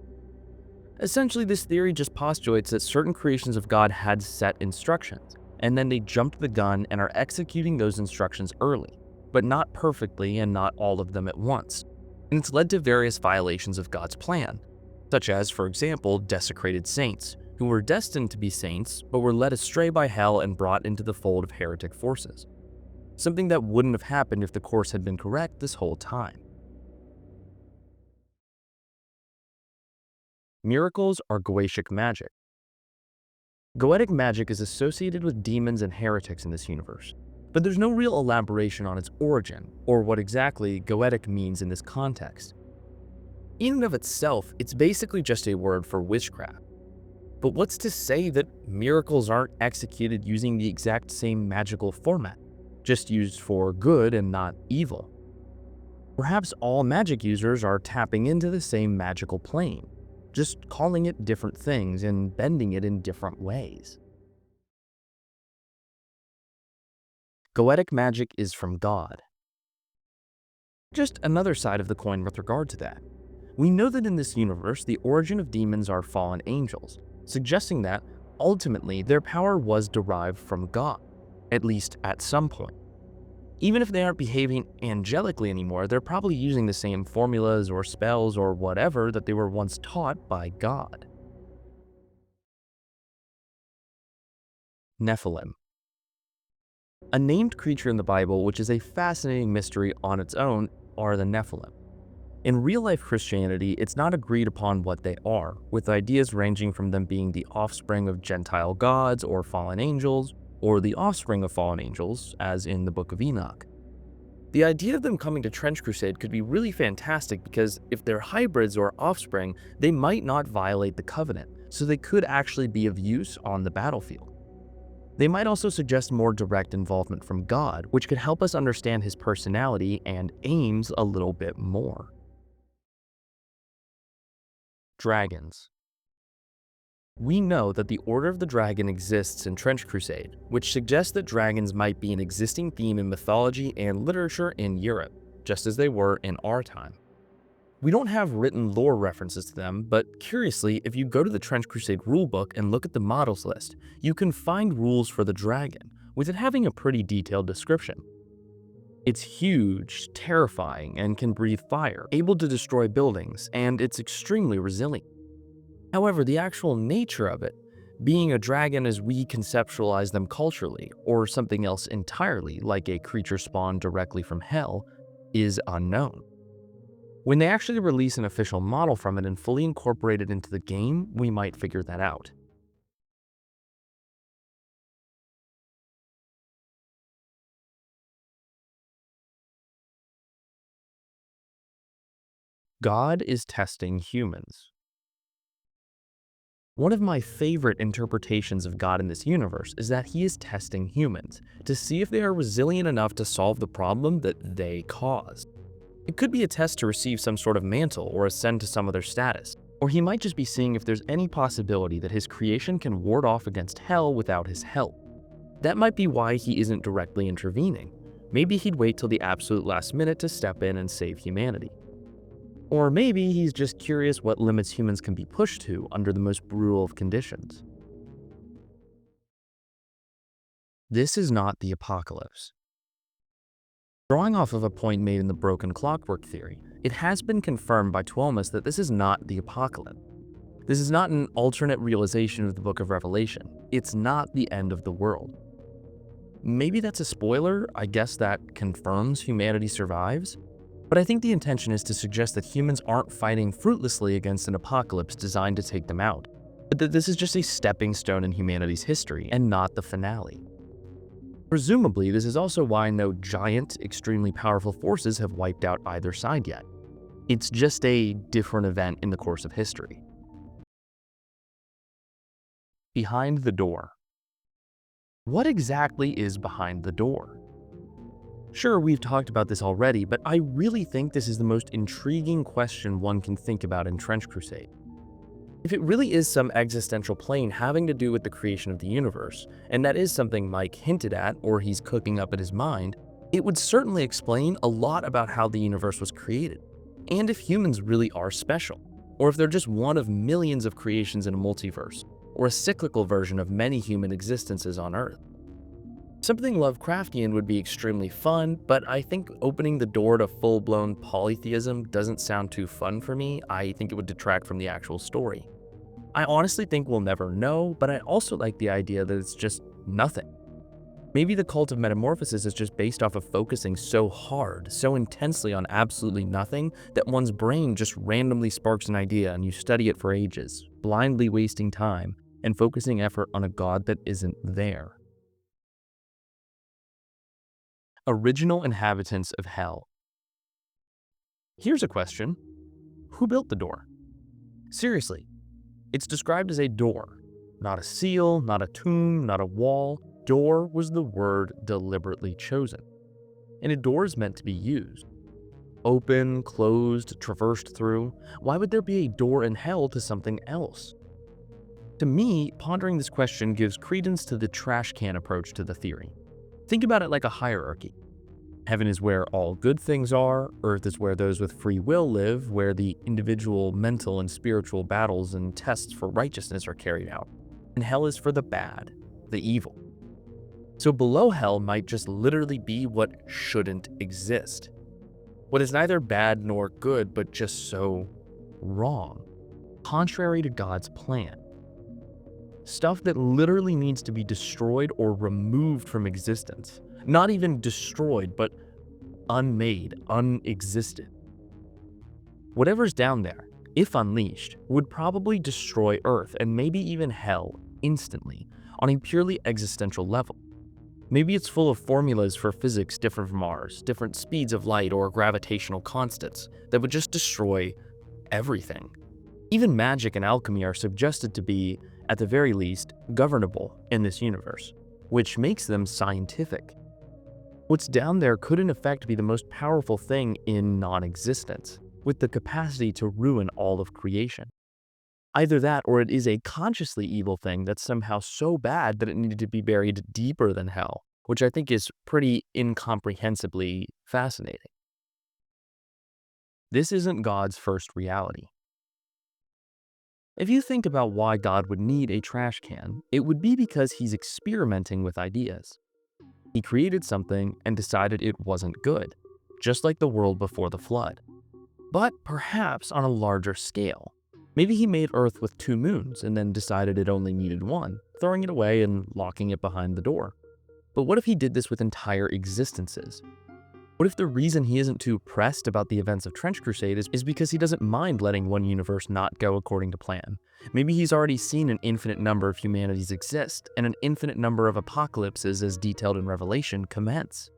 Essentially, this theory just postulates that certain creations of God had set instructions, and then they jumped the gun and are executing those instructions early, but not perfectly and not all of them at once. And it's led to various violations of God's plan, such as, for example, desecrated saints, who were destined to be saints but were led astray by hell and brought into the fold of heretic forces. Something that wouldn't have happened if the course had been correct this whole time. Miracles are Goetic magic. Goetic magic is associated with demons and heretics in this universe, but there's no real elaboration on its origin, or what exactly Goetic means in this context. In and of itself, it's basically just a word for witchcraft. But what's to say that miracles aren't executed using the exact same magical format, just used for good and not evil? Perhaps all magic users are tapping into the same magical plane, just calling it different things and bending it in different ways. Goetic magic is from God. Just another side of the coin with regard to that. We know that in this universe, the origin of demons are fallen angels, suggesting that, ultimately, their power was derived from God, at least at some point. Even if they aren't behaving angelically anymore, they're probably using the same formulas or spells or whatever that they were once taught by God. Nephilim. A named creature in the Bible, which is a fascinating mystery on its own, are the Nephilim. In real-life Christianity, it's not agreed upon what they are, with ideas ranging from them being the offspring of Gentile gods or fallen angels, or the offspring of fallen angels, as in the Book of Enoch. The idea of them coming to Trench Crusade could be really fantastic because if they're hybrids or offspring, they might not violate the covenant, so they could actually be of use on the battlefield. They might also suggest more direct involvement from God, which could help us understand his personality and aims a little bit more. Dragons. We know that the Order of the Dragon exists in Trench Crusade, which suggests that dragons might be an existing theme in mythology and literature in Europe, just as they were in our time. We don't have written lore references to them, but curiously, if you go to the Trench Crusade rulebook and look at the models list, you can find rules for the dragon, with it having a pretty detailed description. It's huge, terrifying, and can breathe fire, able to destroy buildings, and it's extremely resilient. However, the actual nature of it, being a dragon as we conceptualize them culturally, or something else entirely, like a creature spawned directly from hell, is unknown. When they actually release an official model from it and fully incorporate it into the game, we might figure that out. God is testing humans. One of my favorite interpretations of God in this universe is that he is testing humans to see if they are resilient enough to solve the problem that they caused. It could be a test to receive some sort of mantle or ascend to some other status, or he might just be seeing if there's any possibility that his creation can ward off against hell without his help. That might be why he isn't directly intervening. Maybe he'd wait till the absolute last minute to step in and save humanity. Or maybe he's just curious what limits humans can be pushed to under the most brutal of conditions. This is not the apocalypse. Drawing off of a point made in the broken clockwork theory, it has been confirmed by Tuomas that this is not the apocalypse. This is not an alternate realization of the Book of Revelation. It's not the end of the world. Maybe that's a spoiler, I guess that confirms humanity survives. But I think the intention is to suggest that humans aren't fighting fruitlessly against an apocalypse designed to take them out, but that this is just a stepping stone in humanity's history and not the finale. Presumably, this is also why no giant, extremely powerful forces have wiped out either side yet. It's just a different event in the course of history. Behind the door. What exactly is behind the door? Sure, we've talked about this already, but I really think this is the most intriguing question one can think about in Trench Crusade. If it really is some existential plane having to do with the creation of the universe, and that is something Mike hinted at or he's cooking up in his mind, it would certainly explain a lot about how the universe was created, and if humans really are special, or if they're just one of millions of creations in a multiverse, or a cyclical version of many human existences on Earth. Something Lovecraftian would be extremely fun, but I think opening the door to full-blown polytheism doesn't sound too fun for me. I think it would detract from the actual story. I honestly think we'll never know, but I also like the idea that it's just nothing. Maybe the cult of metamorphosis is just based off of focusing so hard, so intensely on absolutely nothing, that one's brain just randomly sparks an idea and you study it for ages, blindly wasting time and focusing effort on a god that isn't there. Original inhabitants of Hell. Here's a question. Who built the door? Seriously, it's described as a door. Not a seal, not a tomb, not a wall. Door was the word deliberately chosen. And a door is meant to be used. Open, closed, traversed through. Why would there be a door in hell to something else? To me, pondering this question gives credence to the trash can approach to the theory. Think about it like a hierarchy. Heaven is where all good things are, earth is where those with free will live, where the individual mental and spiritual battles and tests for righteousness are carried out. And hell is for the bad, the evil. So below hell might just literally be what shouldn't exist. What is neither bad nor good, but just so wrong, contrary to God's plan. Stuff that literally needs to be destroyed or removed from existence. Not even destroyed, but unmade, unexistent. Whatever's down there, if unleashed, would probably destroy Earth and maybe even hell instantly on a purely existential level. Maybe it's full of formulas for physics different from ours, different speeds of light or gravitational constants that would just destroy everything. Even magic and alchemy are suggested to be, at the very least, governable in this universe, which makes them scientific. What's down there could in effect be the most powerful thing in non-existence, with the capacity to ruin all of creation. Either that or it is a consciously evil thing that's somehow so bad that it needed to be buried deeper than hell, which I think is pretty incomprehensibly fascinating. This isn't God's first reality. If you think about why God would need a trash can, it would be because he's experimenting with ideas. He created something and decided it wasn't good, just like the world before the flood. But perhaps on a larger scale. Maybe he made Earth with 2 moons and then decided it only needed 1, throwing it away and locking it behind the door. But what if he did this with entire existences? What if the reason he isn't too pressed about the events of Trench Crusade is because he doesn't mind letting one universe not go according to plan? Maybe he's already seen an infinite number of humanities exist, and an infinite number of apocalypses as detailed in Revelation commence.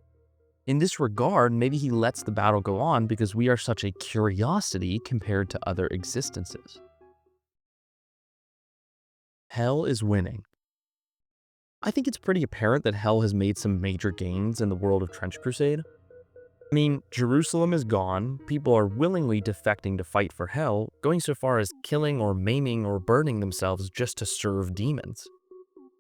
In this regard, maybe he lets the battle go on because we are such a curiosity compared to other existences. Hell is winning. I think it's pretty apparent that Hell has made some major gains in the world of Trench Crusade. I mean, Jerusalem is gone, people are willingly defecting to fight for Hell, going so far as killing or maiming or burning themselves just to serve demons.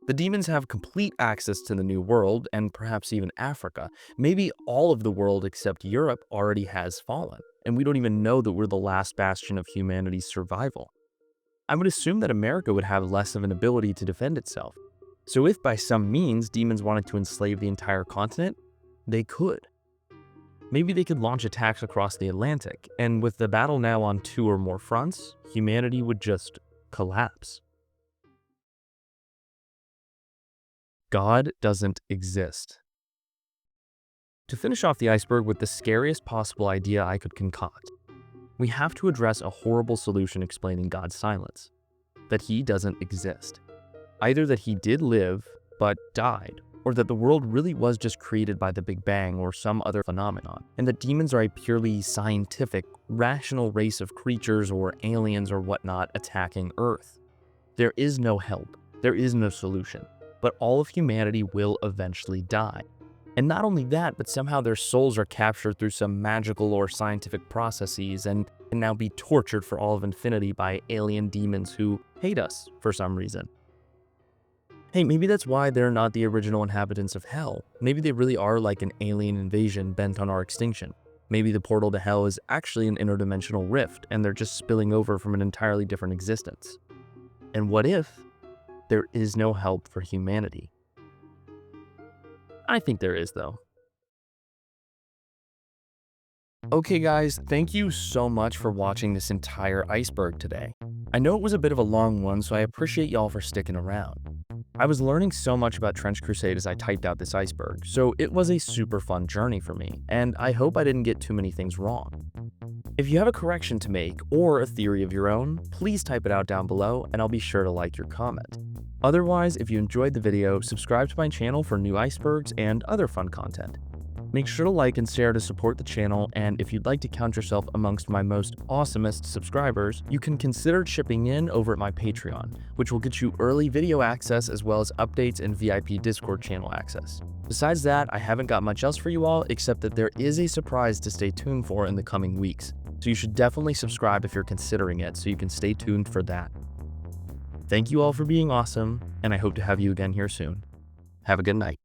The demons have complete access to the New World, and perhaps even Africa. Maybe all of the world except Europe already has fallen, and we don't even know that we're the last bastion of humanity's survival. I would assume that America would have less of an ability to defend itself. So if by some means demons wanted to enslave the entire continent, they could. Maybe they could launch attacks across the Atlantic, and with the battle now on 2 or more fronts, humanity would just collapse. God doesn't exist. To finish off the iceberg with the scariest possible idea I could concoct, we have to address a horrible solution explaining God's silence: that he doesn't exist. Either that he did live, but died, or that the world really was just created by the Big Bang or some other phenomenon, and that demons are a purely scientific, rational race of creatures or aliens or whatnot attacking Earth. There is no help, there is no solution, but all of humanity will eventually die. And not only that, but somehow their souls are captured through some magical or scientific processes and can now be tortured for all of infinity by alien demons who hate us for some reason. Hey, maybe that's why they're not the original inhabitants of Hell. Maybe they really are like an alien invasion bent on our extinction. Maybe the portal to Hell is actually an interdimensional rift, and they're just spilling over from an entirely different existence. And what if there is no help for humanity? I think there is, though. Okay guys, thank you so much for watching this entire iceberg today. I know it was a bit of a long one, so I appreciate y'all for sticking around. I was learning so much about Trench Crusade as I typed out this iceberg, so it was a super fun journey for me, and I hope I didn't get too many things wrong. If you have a correction to make or a theory of your own, please type it out down below and I'll be sure to like your comment. Otherwise, if you enjoyed the video, subscribe to my channel for new icebergs and other fun content. Make sure to like and share to support the channel, and if you'd like to count yourself amongst my most awesomest subscribers, you can consider chipping in over at my Patreon, which will get you early video access as well as updates and VIP Discord channel access. Besides that, I haven't got much else for you all except that there is a surprise to stay tuned for in the coming weeks, so you should definitely subscribe if you're considering it so you can stay tuned for that. Thank you all for being awesome, and I hope to have you again here soon. Have a good night.